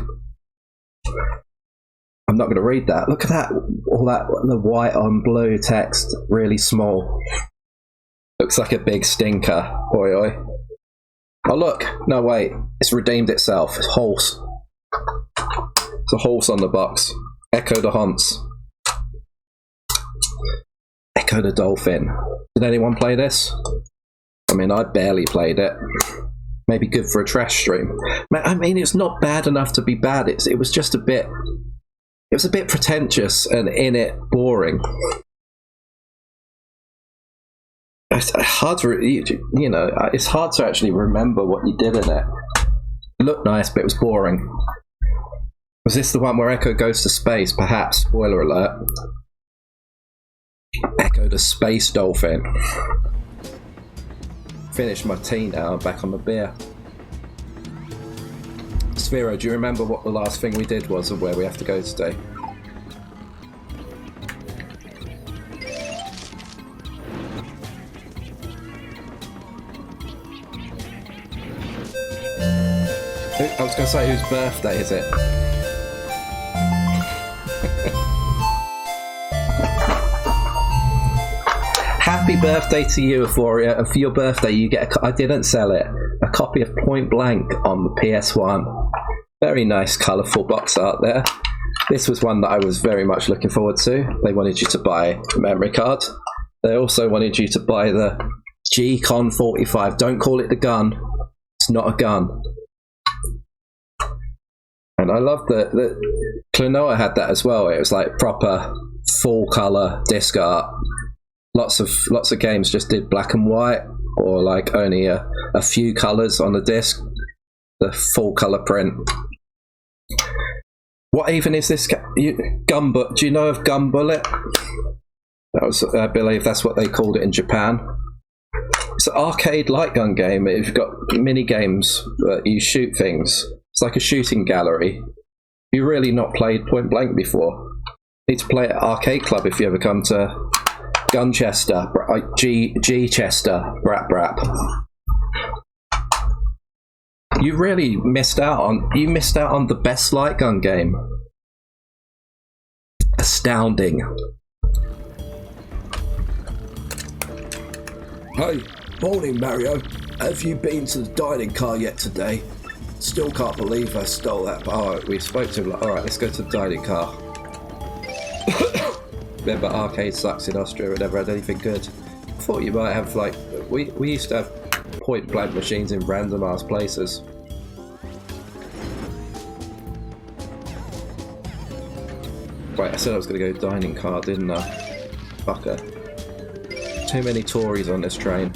I'm not going to read that. Look at that. All that, the white on blue text, really small. Looks like a big stinker. Oi oi. Oh look, no wait, it's redeemed itself. It's horse. It's a horse on the box. Echo the Hunts. Echo the Dolphin. Did anyone play this? I mean, I barely played it. Maybe good for a trash stream. I mean, it's not bad enough to be bad. It was just a bit. It was a bit pretentious and in it boring. It's hard to, you know, it's hard to actually remember what you did in it. It looked nice, but it was boring. Was this the one where Echo goes to space? Perhaps. Spoiler alert. Echo the Space Dolphin. Finished my tea now. I'm back on the beer. Sphero, do you remember what the last thing we did was and where we have to go today? I was going to say, whose birthday is it? Happy birthday to you, Euphoria. And for your birthday, you get I didn't sell it. A copy of Point Blank on the PS1. Very nice, colourful box art there. This was one that I was very much looking forward to. They wanted you to buy a memory card. They also wanted you to buy the G-Con 45. Don't call it the gun. It's not a gun. And I love that Klonoa had that as well. It was like proper full colour disc art. Lots of games just did black and white, or like only a few colours on the disc. The full colour print. What even is this? Gunbullet? Do you know of Gunbullet? That was, I believe that's what they called it in Japan. It's an arcade light gun game. You've got mini games that you shoot things. It's like a shooting gallery. You've really not played Point Blank before. You need to play at Arcade Club if you ever come to Gunchester, G-Chester, Brap. You really missed out on the best light gun game. Astounding. Hey, morning Mario. Have you been to the dining car yet today? Still can't believe I stole that. Oh, we spoke to him like, alright, let's go to the dining car. Remember, arcade sucks in Austria, we never had anything good. I thought you might have, like, we used to have point blank machines in random ass places. Right, I said I was going to go dining car, didn't I? Fucker. Too many Tories on this train.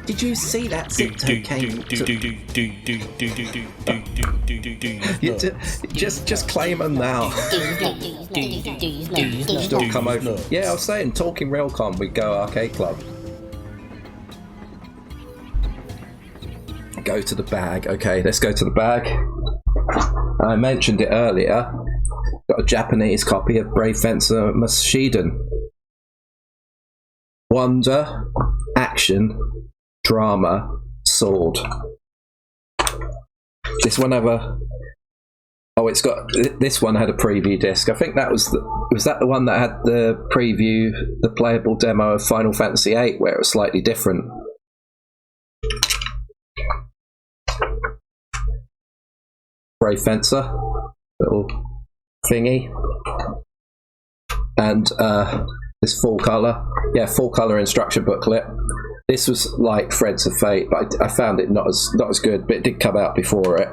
Did you see that Zipto came just claim them now. Still come over. Yeah, I was saying, talking Railcom, we go Arcade Club. Go to the bag. Okay, let's go to the bag. I mentioned it earlier. Got a Japanese copy of Brave Fencer Mashiden. Wonder, action, drama, sword. This one it's got, this one had a preview disc. I think that was that the one that had the preview, the playable demo of Final Fantasy VIII, where it was slightly different. Brave Fencer, little thingy, and this full color instruction booklet. This was like Threads of Fate, but I found it not as good, but it did come out before it.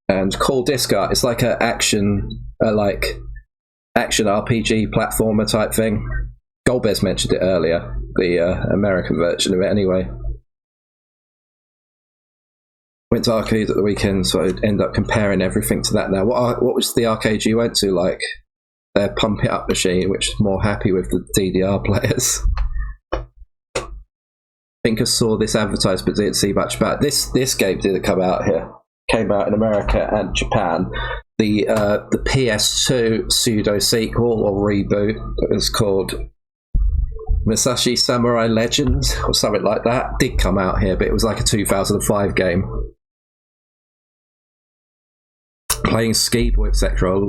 And Call Disc Art, it's like an action RPG platformer type thing. Golbez mentioned it earlier, the American version of it anyway. Went to arcade at the weekend, so I'd end up comparing everything to that now. What was the arcade you went to like? Their Pump It Up machine, which is more happy with the DDR players. I think I saw this advertised but didn't see much about it. This game didn't come out here. Came out in America and Japan. The PS2 pseudo sequel or reboot was called Musashi Samurai Legends or something like that. Did come out here, but it was like a 2005 game. Playing Skibo, etc.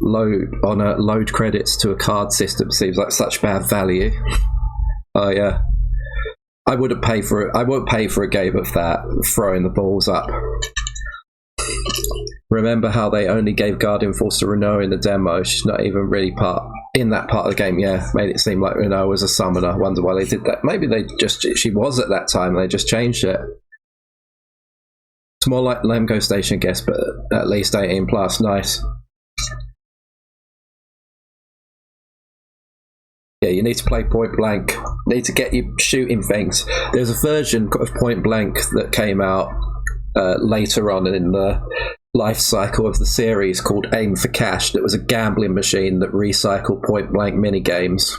Load credits to a card system seems like such bad value. Oh yeah. I wouldn't pay for it. I won't pay for a game of that, throwing the balls up. Remember how they only gave Guardian Force to Renault in the demo? She's not even really in that part of the game. Yeah, made it seem like Renault was a summoner. I wonder why they did that. Maybe she was at that time, they just changed it. It's more like Lemgo Station, I guess, but at least 18 plus. Nice. Yeah, you need to play Point Blank. Need to get you shooting things. There's a version of Point Blank that came out later on in the life cycle of the series called Aim for Cash. That was a gambling machine that recycled Point Blank minigames,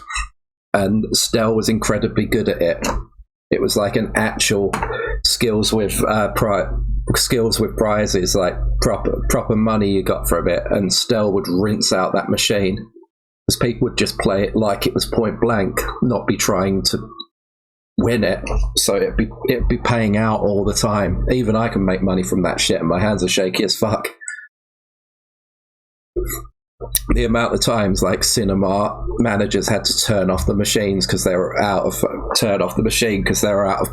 and Stell was incredibly good at it. It was like an actual skills with prizes, like proper money you got from it, and Stell would rinse out that machine because people would just play it like it was Point Blank, not be trying to win it. So it'd be paying out all the time. Even I can make money from that shit, and my hands are shaky as fuck. The amount of times like cinema managers had to turn off the machines because they were out of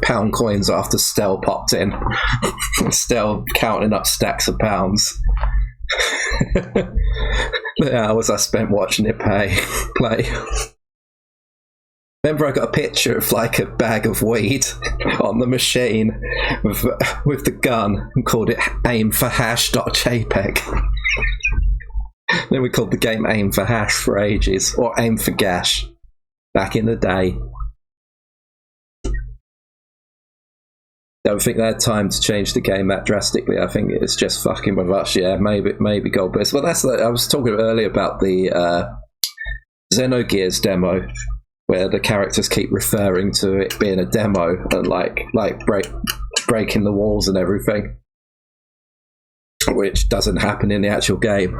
pound coins after Stell popped in. Stell counting up stacks of pounds. The hours I spent watching it play. Remember, I got a picture of like a bag of weed on the machine with the gun and called it Aim for Hash.jpg. Then we called the game Aim for Hash for ages, or Aim for Gash back in the day. Don't think they had time to change the game that drastically. I think it's just fucking with us. Yeah, maybe Goldblist. Well, that's I was talking earlier about the Xenogears demo, where the characters keep referring to it being a demo and like breaking the walls and everything, which doesn't happen in the actual game.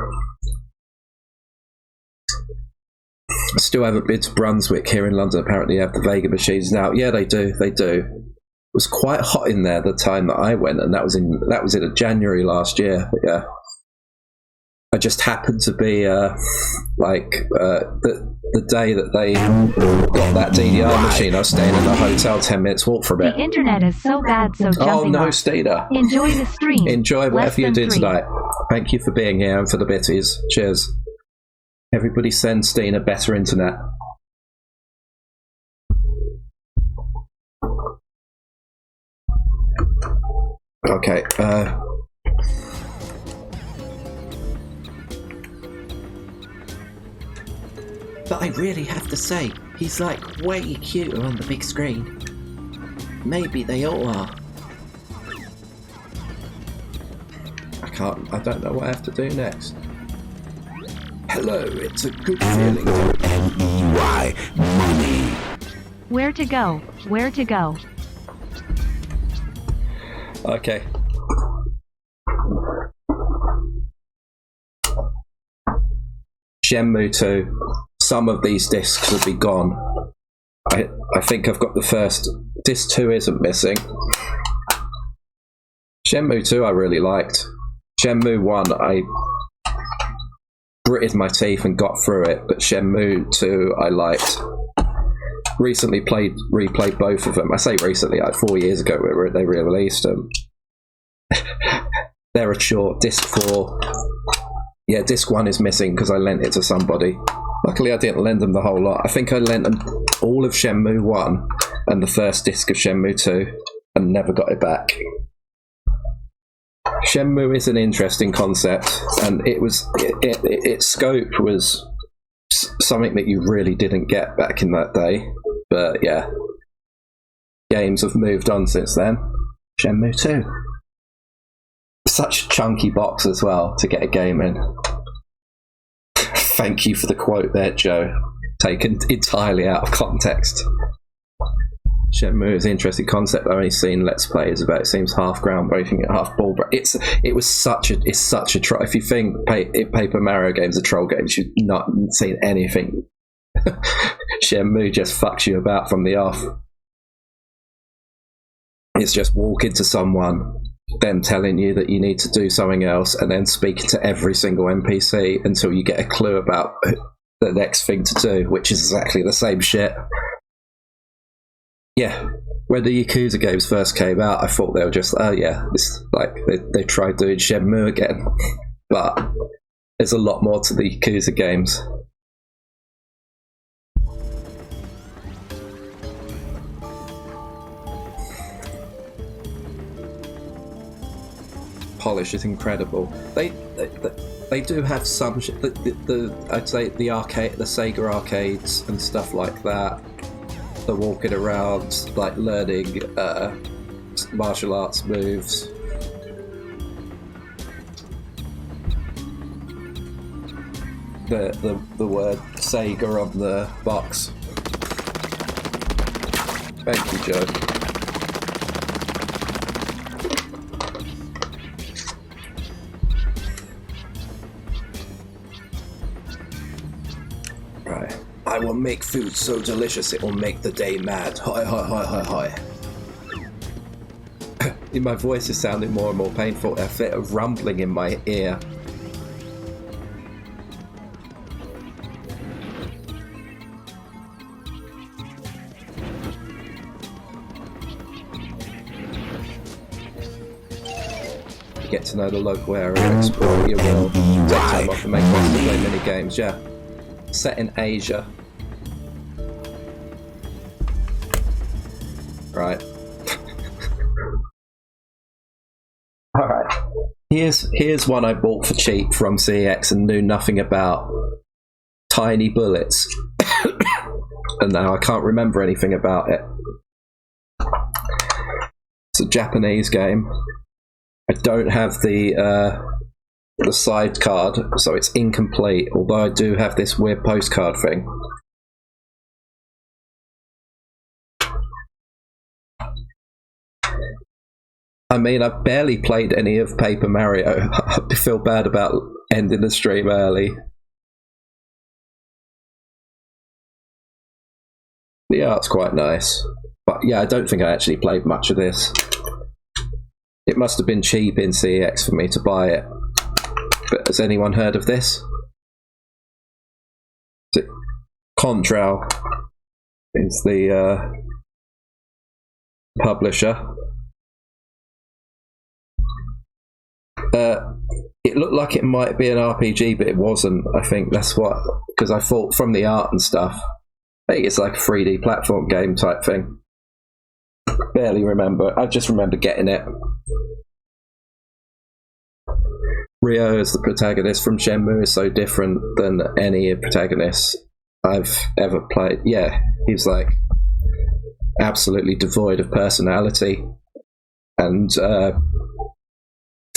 I still haven't been to Brunswick. Here in London apparently have the Vega machines now. Yeah, they do. It was quite hot in there the time that I went, and that was in January last year. But yeah, I just happened to be the day that they got that DDR machine. I was staying in a hotel 10 minutes walk from it. The internet is so bad, so jumping Oh no, off. Steena. Enjoy the stream. Enjoy whatever you're doing 3. tonight. Thank you for being here and for the bitties. Cheers. Everybody send Steena better internet. Okay, But I really have to say, he's like way cuter on the big screen. Maybe they all are. I don't know what I have to do next. Hello, it's a good feeling. M-E-Y, money. Where to go? Where to go? Okay. Shenmue 2. Some of these discs will be gone. I think I've got the first. Disc 2 isn't missing. Shenmue 2 I really liked. Shenmue 1 I gritted my teeth and got through it, but Shenmue 2 I liked. Recently replayed both of them. I say recently, like 4 years ago they re-released them. They're a short. Disc 4. Yeah, disc 1 is missing because I lent it to somebody. Luckily I didn't lend them the whole lot. I think I lent them all of Shenmue 1 and the first disc of Shenmue 2 and never got it back. Shenmue is an interesting concept, and its scope was something that you really didn't get back in that day. But yeah, games have moved on since then. Shenmue 2. Such a chunky box as well to get a game in. Thank you for the quote there, Joe. Taken entirely out of context. Shenmue is an interesting concept. I've only seen Let's Plays about it. It seems half groundbreaking and half ball. It's such a troll. If you think Paper Mario games are troll games, you've not seen anything. Shenmue just fucks you about from the off. It's just walking to someone, them telling you that you need to do something else, and then speaking to every single NPC until you get a clue about the next thing to do, which is exactly the same shit. Yeah, when the Yakuza games first came out, I thought they were just, oh yeah, it's like they tried doing Shenmue again. But there's a lot more to the Yakuza games. polish is incredible. They do have some I'd say the Sega arcades and stuff like that. They're walking around like learning martial arts moves. The word Sega on the box. Thank you, Joe. Right. I will make food so delicious it will make the day mad. Hi, hi, hi, hi, hi. My voice is sounding more and more painful. A fit of rumbling in my ear. Get to know the local area, explore your world, take time off and make plans to play mini games. Yeah, set in Asia. Right. All right. Here's one I bought for cheap from CEX and knew nothing about. Tiny Bullets, and now I can't remember anything about it. It's a Japanese game. I don't have the side card, so it's incomplete, although I do have this weird postcard thing. I mean, I've barely played any of Paper Mario. I feel bad about ending the stream early. The art's quite nice. But yeah, I don't think I actually played much of this. It must have been cheap in CEX for me to buy it. But has anyone heard of this? Contrail is the publisher. It looked like it might be an RPG, but it wasn't. I think that's what, because I thought from the art and stuff, I think it's like a 3D platform game type thing. Barely remember. I just remember getting it. Ryo as the protagonist from Shenmue is so different than any protagonist I've ever played. Yeah, he's like absolutely devoid of personality. And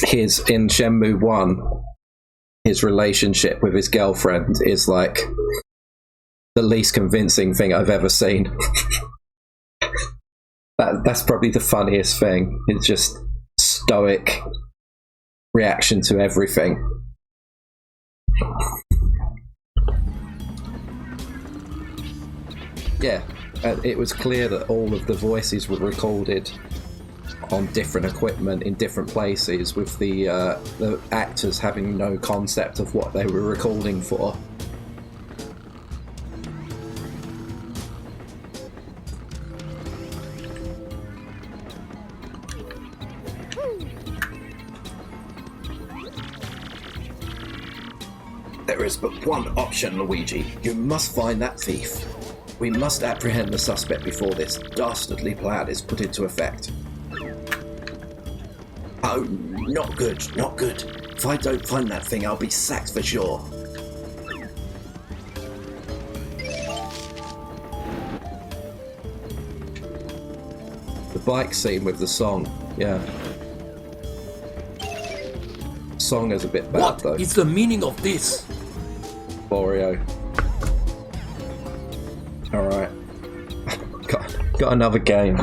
his in Shenmue 1, his relationship with his girlfriend is like the least convincing thing I've ever seen. That's probably the funniest thing. It's just stoic reaction to everything. Yeah, it was clear that all of the voices were recorded on different equipment in different places, with the actors having no concept of what they were recording for. There is but one option, Luigi. You must find that thief. We must apprehend the suspect before this dastardly plan is put into effect. Oh, not good, not good. If I don't find that thing, I'll be sacked for sure. The bike scene with the song, yeah. Song is a bit bad, though. What is the meaning of this? Oreo. Alright. Got another game.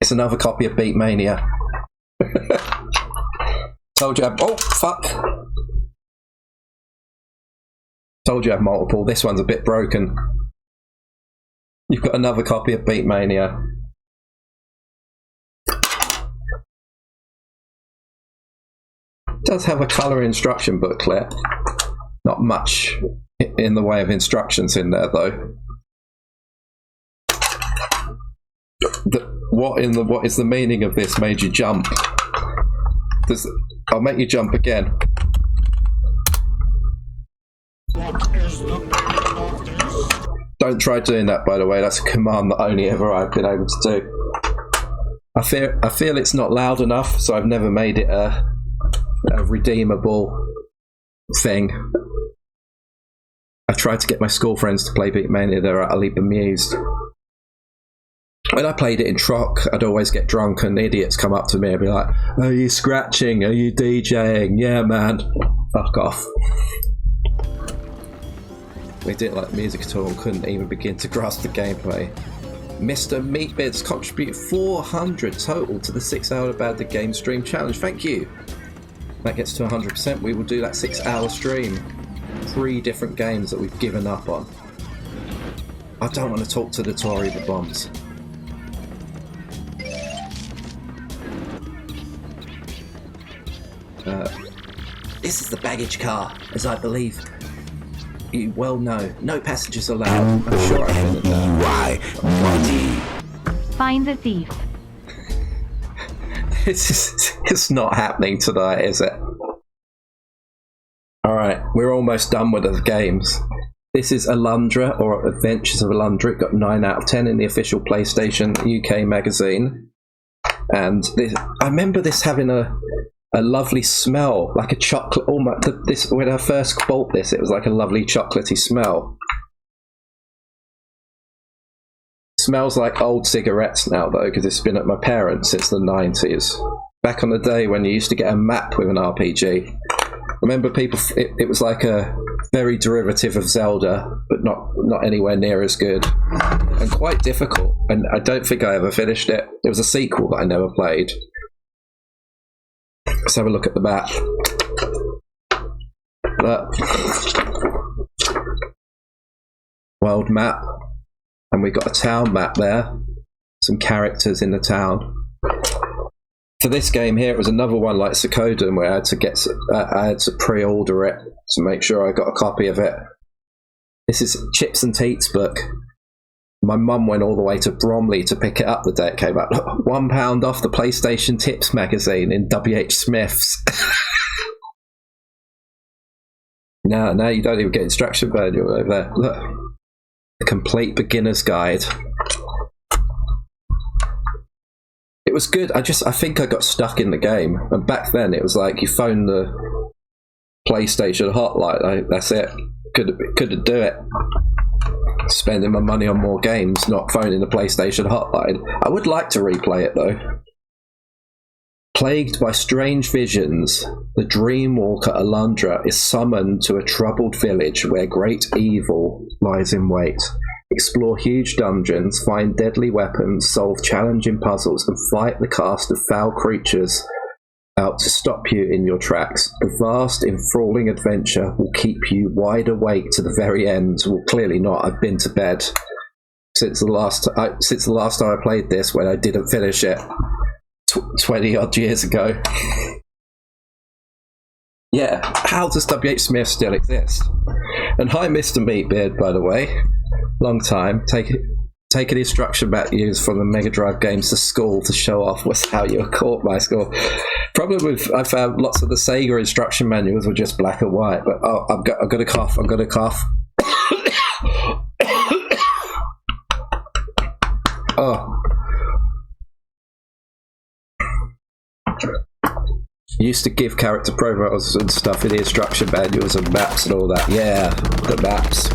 It's another copy of Beatmania. Told you I have... Oh, fuck! Told you I have multiple. This one's a bit broken. You've got another copy of Beatmania. It does have a colour instruction booklet. Not much in the way of instructions in there, though. What is the meaning of this made you jump? I'll make you jump again. Don't try doing that, by the way. That's a command that only ever I've been able to do. I feel it's not loud enough, so I've never made it a redeemable thing. I tried to get my school friends to play Beatmania, they're utterly bemused. When I played it in Troc, I'd always get drunk and idiots come up to me and be like, "Are you scratching? Are you DJing? Yeah, man." Fuck off. We didn't like music at all and couldn't even begin to grasp the gameplay. Mr. Meatbits contribute 400 total to the 6-hour Bad the Game stream challenge. Thank you. That gets to 100%. We will do that 6-hour stream. 3 different games that we've given up on. I don't want to talk to the Tory the bombs. This is the baggage car, as I believe you well know. No passengers allowed. I'm sure I figured that. Money. Find the thief. It's not happening tonight, is it? Alright, we're almost done with the games. This is Alundra, or Adventures of Alundra. It got 9 out of 10 in the official PlayStation UK magazine. And I remember this having a lovely smell, like a chocolate. Almost when I first bought this, it was like a lovely chocolatey smell. It smells like old cigarettes now, though, because it's been at my parents since the 90s. Back on the day when you used to get a map with an RPG. Remember, people? It was like a very derivative of Zelda, but not anywhere near as good, and quite difficult. And I don't think I ever finished it. There was a sequel that I never played. Let's have a look at the map. World map. And we've got a town map there. Some characters in the town. For this game here, it was another one like Suikoden where I had to pre-order it to make sure I got a copy of it. This is Chips and Teats book. My mum went all the way to Bromley to pick it up the day it came out. £1 off the PlayStation Tips magazine in W.H. Smith's. No, you don't even get instruction manual over there. Look, a complete beginner's guide. It was good. I think I got stuck in the game, and back then it was like you phone the PlayStation hotline. That's it. Couldn't do it. Spending my money on more games, not phoning the PlayStation hotline. I would like to replay it though. Plagued by strange visions, the Dreamwalker Alundra is summoned to a troubled village where great evil lies in wait. Explore huge dungeons, find deadly weapons, solve challenging puzzles, and fight the cast of foul creatures out to stop you in your tracks. The vast, enthralling adventure will keep you wide awake to the very end. Well, clearly not. I've been to bed since the last time I played this, when I didn't finish it 20 odd years ago. Yeah, how does W.H. Smith still exist? And hi, Mr. Meatbeard, by the way. Long time. Taking instruction manuals from the Mega Drive games to school to show off was how you were caught by school. Problem with I found lots of the Sega instruction manuals were just black and white. But I've got a cough. I've got a cough. Oh. Used to give character profiles and stuff in the instruction manuals and maps and all that. Yeah, the maps.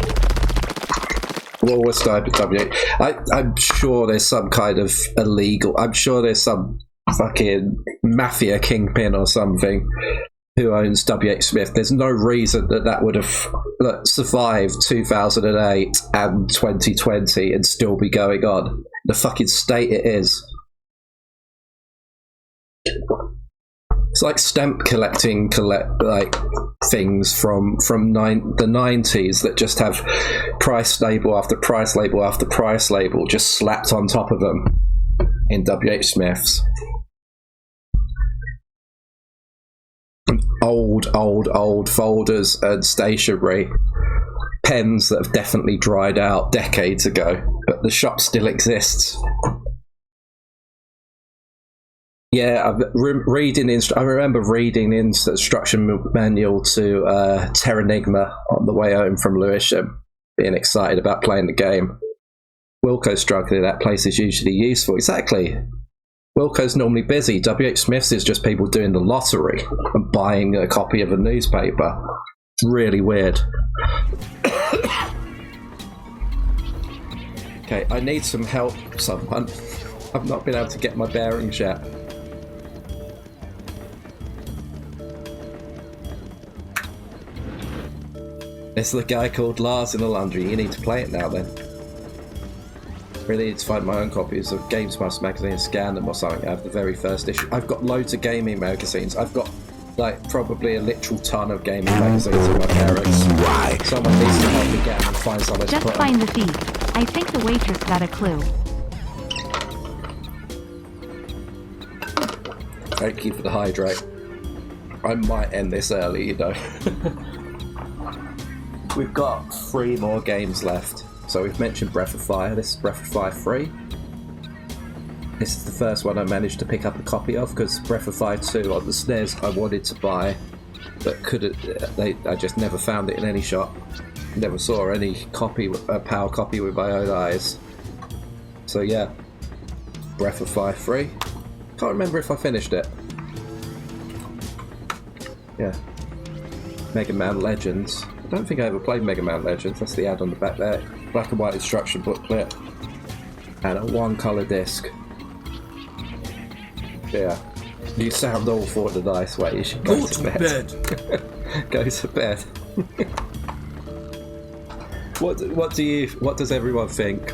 Always type W. I'm sure there's some kind of illegal. I'm sure there's some fucking mafia kingpin or something who owns W.H. Smith. There's no reason that would have survived 2008 and 2020 and still be going on. The fucking state it is. It's like stamp collecting things from the 90s that just have price label after price label after price label just slapped on top of them in W.H. Smith's. Old folders and stationery. Pens that have definitely dried out decades ago, but the shop still exists. Yeah, I remember reading the instruction manual to Terranigma on the way home from Lewisham, being excited about playing the game. Wilco's struggling, that place is usually useful. Exactly. Wilco's normally busy. WH Smith's is just people doing the lottery and buying a copy of a newspaper. It's really weird. Okay, I need some help, someone. I've not been able to get my bearings yet. It's the guy called Lars in the laundry. You need to play it now then. Really need to find my own copies of Games Master magazine and scan them or something. I have the very first issue. I've got loads of gaming magazines. I've got like probably a literal ton of gaming magazines in my parents. Someone needs to help me get them and find somewhere to Just put find them. the thief. I think the waitress got a clue. Thank you for the hydrate. I might end this early, you know. We've got 3 more games left. So we've mentioned Breath of Fire. This is Breath of Fire 3. This is the first one I managed to pick up a copy of, because Breath of Fire 2 on the SNES I wanted to buy, but I just never found it in any shop. Never saw any PAL copy with my own eyes. So yeah, Breath of Fire 3. Can't remember if I finished it. Yeah. Mega Man Legends. I don't think I ever played Mega Man Legends. That's the ad on the back there. Black and white instruction booklet. And a 1-colour disc. Yeah. You sound awful in a nice way. You should go to bed. Go to bed. What does everyone think?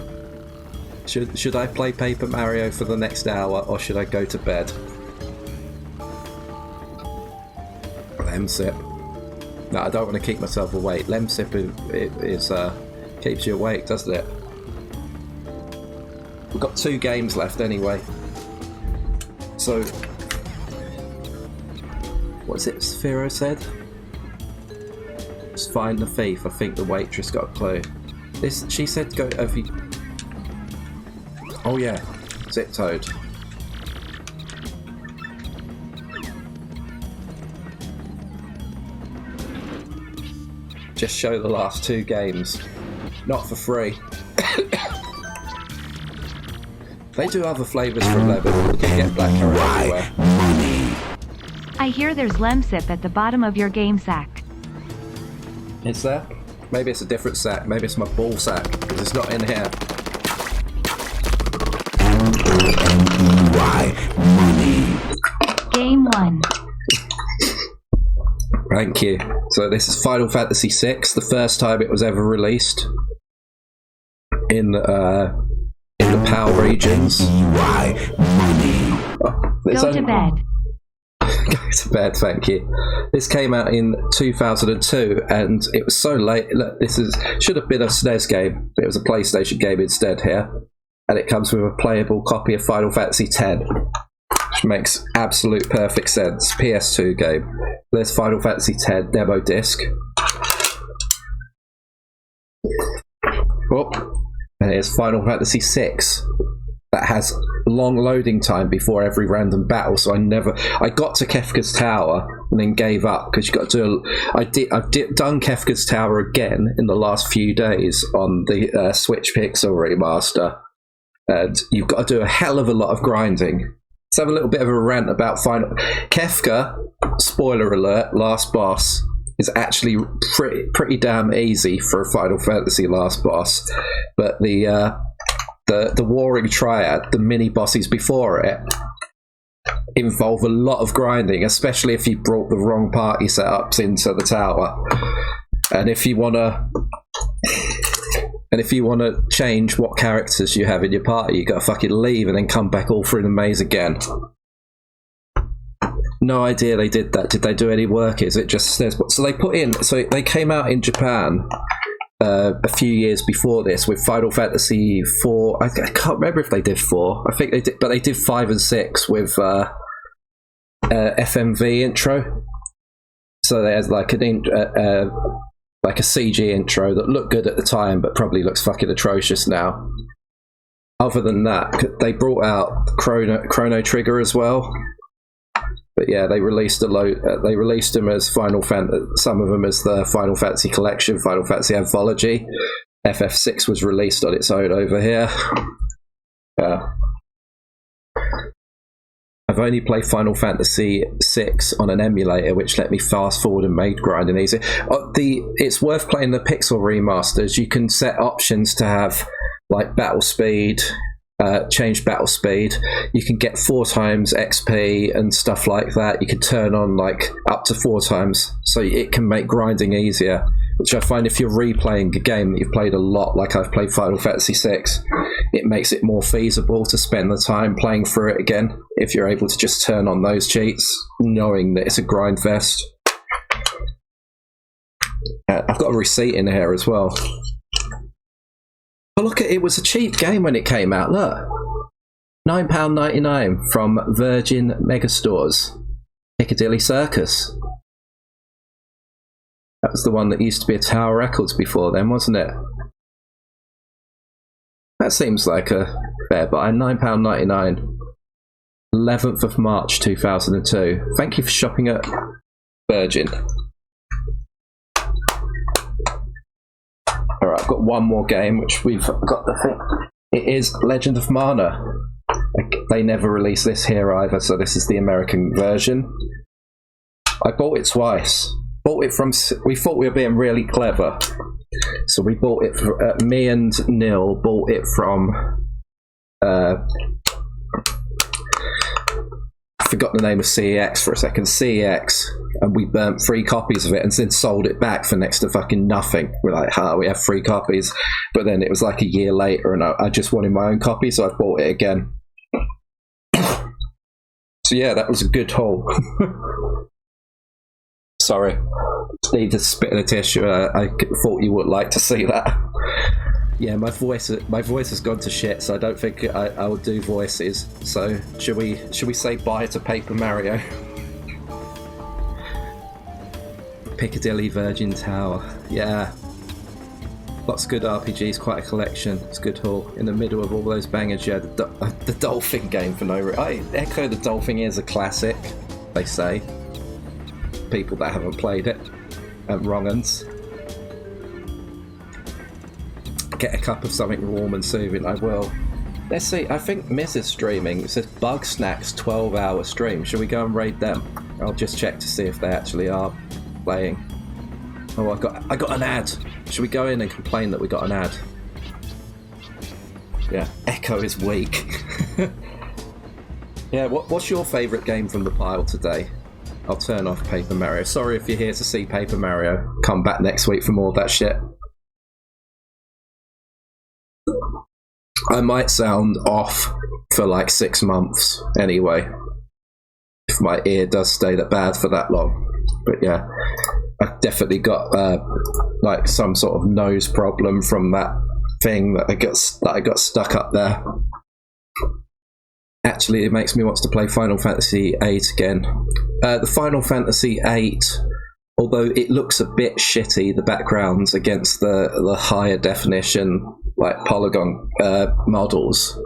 Should I play Paper Mario for the next hour, or should I go to bed? Lemsip. No, I don't want to keep myself awake. Lemsip is keeps you awake, doesn't it? We've got 2 games left anyway. So, what's it Sphero said? Just find the thief. I think the waitress got a clue. She said go over. Oh yeah, Zip Toad. Just show the last 2 games. Not for free. They do other flavours for 11. You can get blackcurrant everywhere. I hear there's Lemsip at the bottom of your game sack. Is there? Maybe it's a different sack. Maybe it's my ball sack, because it's not in here. Game 1. Thank you. So this is Final Fantasy VI, the first time it was ever released in the PAL regions. Go to bed. Go to bed, thank you. This came out in 2002, and it was so late. Look, should have been a SNES game, but it was a PlayStation game instead here. And it comes with a playable copy of Final Fantasy X, which makes absolute perfect sense. PS2 game. There's Final Fantasy X demo disc. Oh, and here's Final Fantasy VI. That has long loading time before every random battle, so I got to Kefka's Tower and then gave up, because you got to I've done Kefka's Tower again in the last few days on the Switch Pixel remaster, and you've got to do a hell of a lot of grinding. Let's have a little bit of a rant about Kefka. Spoiler alert, last boss is actually pretty damn easy for a Final Fantasy last boss, but the Warring Triad, the mini bosses before it, involve a lot of grinding, especially if you brought the wrong party setups into the tower. And if you wanna change what characters you have in your party, you gotta fucking leave and then come back all through the maze again. No idea they did that. Did they do any work? Is it just so they came out in Japan a few years before this with Final Fantasy 4. I can't remember if they did 4. I think they did, but they did 5 and 6 with FMV intro. So there's like a CG intro that looked good at the time, but probably looks fucking atrocious now. Other than that, they brought out Chrono Trigger as well. But yeah, they released they released them as Final Fantasy. Some of them as the Final Fantasy Collection, Final Fantasy Anthology. FF6 was released on its own over here. Yeah. I've only played Final Fantasy VI on an emulator, which let me fast forward and made grinding easy. It's worth playing the Pixel remasters. You can set options to have like battle speed, change battle speed. You can get 4 times XP and stuff like that. You can turn on like up to 4 times, so it can make grinding easier. Which I find if you're replaying a game that you've played a lot, like I've played Final Fantasy VI, it makes it more feasible to spend the time playing through it again if you're able to just turn on those cheats, knowing that it's a grind fest. I've got a receipt in here as well. But look, it was a cheap game when it came out. Look, £9.99 from Virgin Megastores, Piccadilly Circus. That was the one that used to be a Tower Records before then, wasn't it? That seems like a fair buy. £9.99. 11th of March 2002. Thank you for shopping at Virgin. Alright, I've got one more game which we've got the thing. It is Legend of Mana. They never released this here either, so this is the American version. I bought it twice. We thought we were being really clever, so we bought it. Me and Neil bought it from. I forgot the name of CEX for a second. CEX, and we burnt 3 copies of it and then sold it back for next to fucking nothing. We're like, we have 3 copies, but then it was like a year later, and I just wanted my own copy, so I bought it again. So yeah, that was a good haul. Sorry, need to spit in a tissue. I thought you would like to see that. Yeah, my voice has gone to shit, so I don't think I will do voices. So should we say bye to Paper Mario? Piccadilly Virgin Tower. Yeah, lots of good RPGs, quite a collection. It's a good haul. In the middle of all those bangers, you had the Dolphin game for no reason. I echo the Dolphin is a classic, they say. People that haven't played it, wrong uns. Get a cup of something warm and soothing. I will. Let's see. I think Miz is streaming. It says Bug Snacks 12-hour stream. Should we go and raid them? I'll just check to see if they actually are playing. Oh, I got an ad. Should we go in and complain that we got an ad? Yeah, Echo is weak. Yeah, what's your favourite game from the pile today? I'll turn off Paper Mario. Sorry if you're here to see Paper Mario. Come back next week for more of that shit. I might sound off for like 6 months anyway, if my ear does stay that bad for that long. But yeah, I've definitely got like some sort of nose problem from that thing that I got stuck up there. Actually, it makes me want to play Final Fantasy VIII again. The Final Fantasy VIII, although it looks a bit shitty, the backgrounds against the higher definition, like polygon models,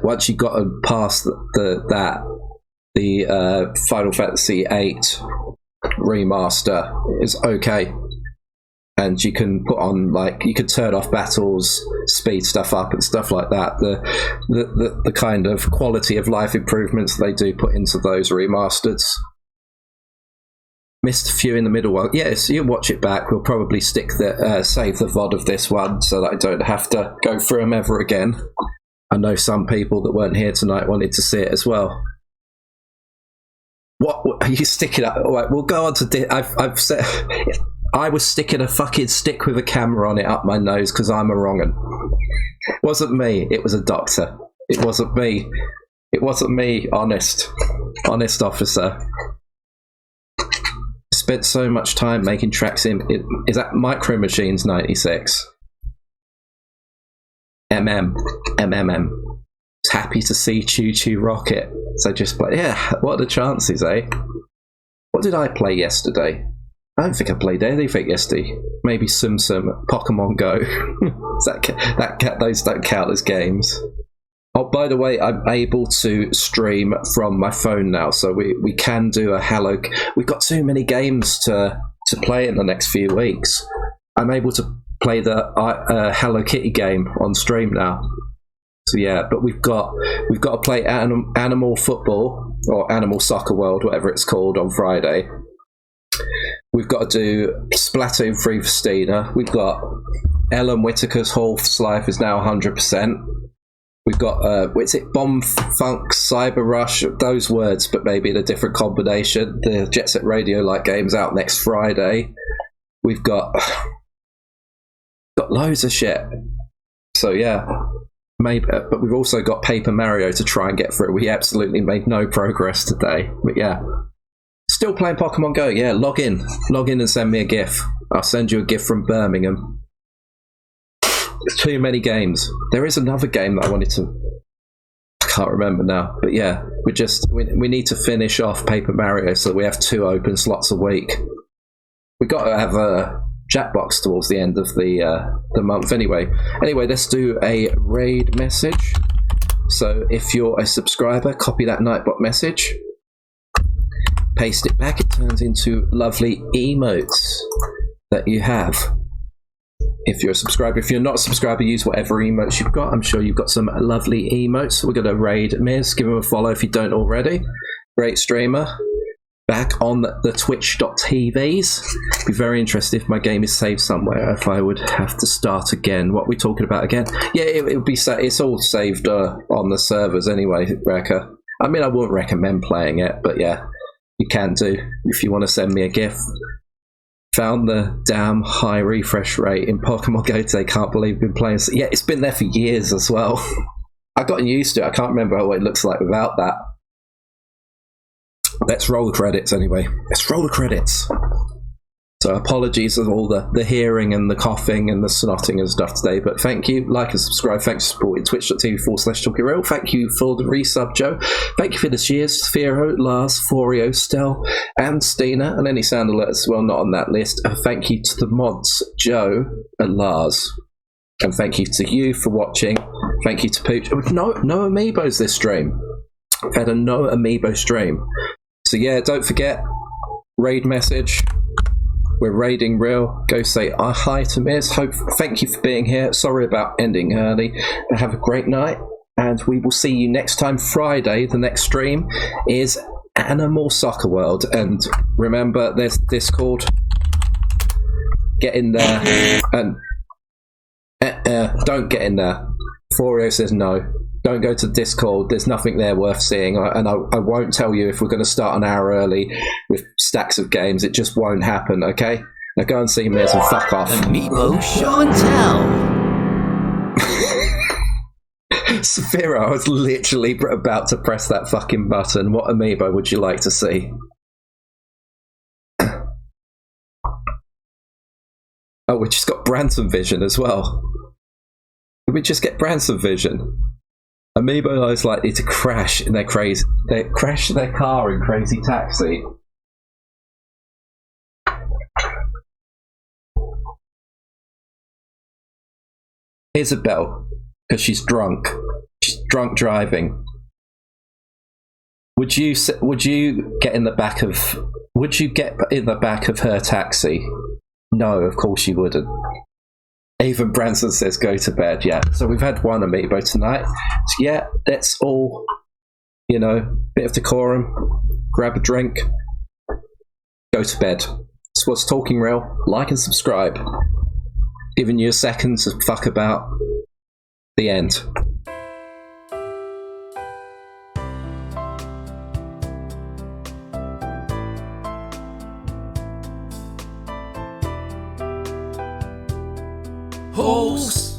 once you got past the Final Fantasy VIII remaster is okay. And you can put on, like, you can turn off battles, speed stuff up and stuff like that. The kind of quality of life improvements they do put into those remasters. Missed a few in the middle one. Yes, you watch it back. We'll probably save the VOD of this one so that I don't have to go through them ever again. I know some people that weren't here tonight wanted to see it as well. What are you sticking up? All right, we'll go on to... I've said... I was sticking a fucking stick with a camera on it up my nose because I'm a wrong un. It wasn't me. It was a doctor. It wasn't me. It wasn't me. Honest officer. Spent so much time making tracks in. Is that Micro Machines 96? MMM. Happy to see Choo Choo Rocket. So just play. Yeah, what are the chances, eh? What did I play yesterday? I don't think I played anything yesterday. Maybe some Pokemon Go. Those don't count as games. Oh, by the way, I'm able to stream from my phone now, so we can do a Hello... We've got too many games to play in the next few weeks. I'm able to play the Hello Kitty game on stream now. So yeah, but we've got to play Animal Football or Animal Soccer World, whatever it's called, on Friday. We've got to do Splatoon 3 for Stina. We've got Ellen Whitaker's Half-Life is now 100%. We've got what's it, Bomb Funk, Cyber Rush, those words, but maybe in a different combination. The Jet Set Radio like game's out next Friday. We've got loads of shit. So yeah. Maybe, but we've also got Paper Mario to try and get through. We absolutely made no progress today. But yeah, still playing Pokemon Go. Yeah, log in and send me a GIF. I'll send you a GIF from Birmingham. It's too many games. There is another game that I wanted to. I can't remember now. But yeah, we need to finish off Paper Mario so we have 2 open slots a week. We've got to have a Jackbox towards the end of the month anyway, let's do a raid message. So if you're a subscriber, copy that Nightbot message, paste it back, it turns into lovely emotes that you have. If you're a subscriber, if you're not a subscriber, use whatever emotes you've got. I'm sure you've got some lovely emotes. We're going to raid Miz, give him a follow if you don't already. Great streamer. Back on the twitch.tvs. Be very interested if my game is saved somewhere, if I would have to start again. What are we talking about again? Yeah, it would be it's all saved on the servers anyway, Rekka. I mean, I wouldn't recommend playing it, but yeah, you can do if you want to send me a GIF. Found the damn high refresh rate in Pokemon Go today. Can't believe I've been playing. Yeah, it's been there for years as well. I've gotten used to it. I can't remember what it looks like without that. Let's roll the credits anyway. Let's roll the credits. So apologies for all the hearing and the coughing and the snotting and stuff today, but thank you. Like and subscribe. Thanks for supporting twitch.tv/TalkingReal. Thank you for the resub, Joe. Thank you for this year's Sphero, Lars, Forio, Stel, and Stina, and any sound alerts as well, not on that list. Thank you to the mods, Joe and Lars. And thank you to you for watching. Thank you to Pooch. No amiibos this stream. I've had a no amiibo stream. So yeah, don't forget, raid message. We're raiding real. Go say hi to Miz. Thank you for being here. Sorry about ending early. But have a great night, and we will see you next time. Friday, the next stream is Animal Soccer World, and remember, there's Discord. Get in there, and don't get in there. Forio says no. Don't go to Discord. There's nothing there worth seeing. And I won't tell you if we're going to start an hour early with stacks of games. It just won't happen, okay? Now go and see Miz and fuck off. Amiibo show and tell. Saphira, I was literally about to press that fucking button. What amiibo would you like to see? Oh, we just got Branson Vision as well. Did we just get Branson Vision? Amiibo is likely to crash in their car in Crazy Taxi. Isabel, because she's drunk. She's drunk driving. Would you get in the back of? Would you get in the back of her taxi? No, of course you wouldn't. Even Branson says go to bed. Yeah, so we've had one amiibo tonight. So yeah, let's all, bit of decorum, grab a drink, go to bed. This was Talking Real. Like and subscribe. Giving you a second to fuck about. The end. Horse.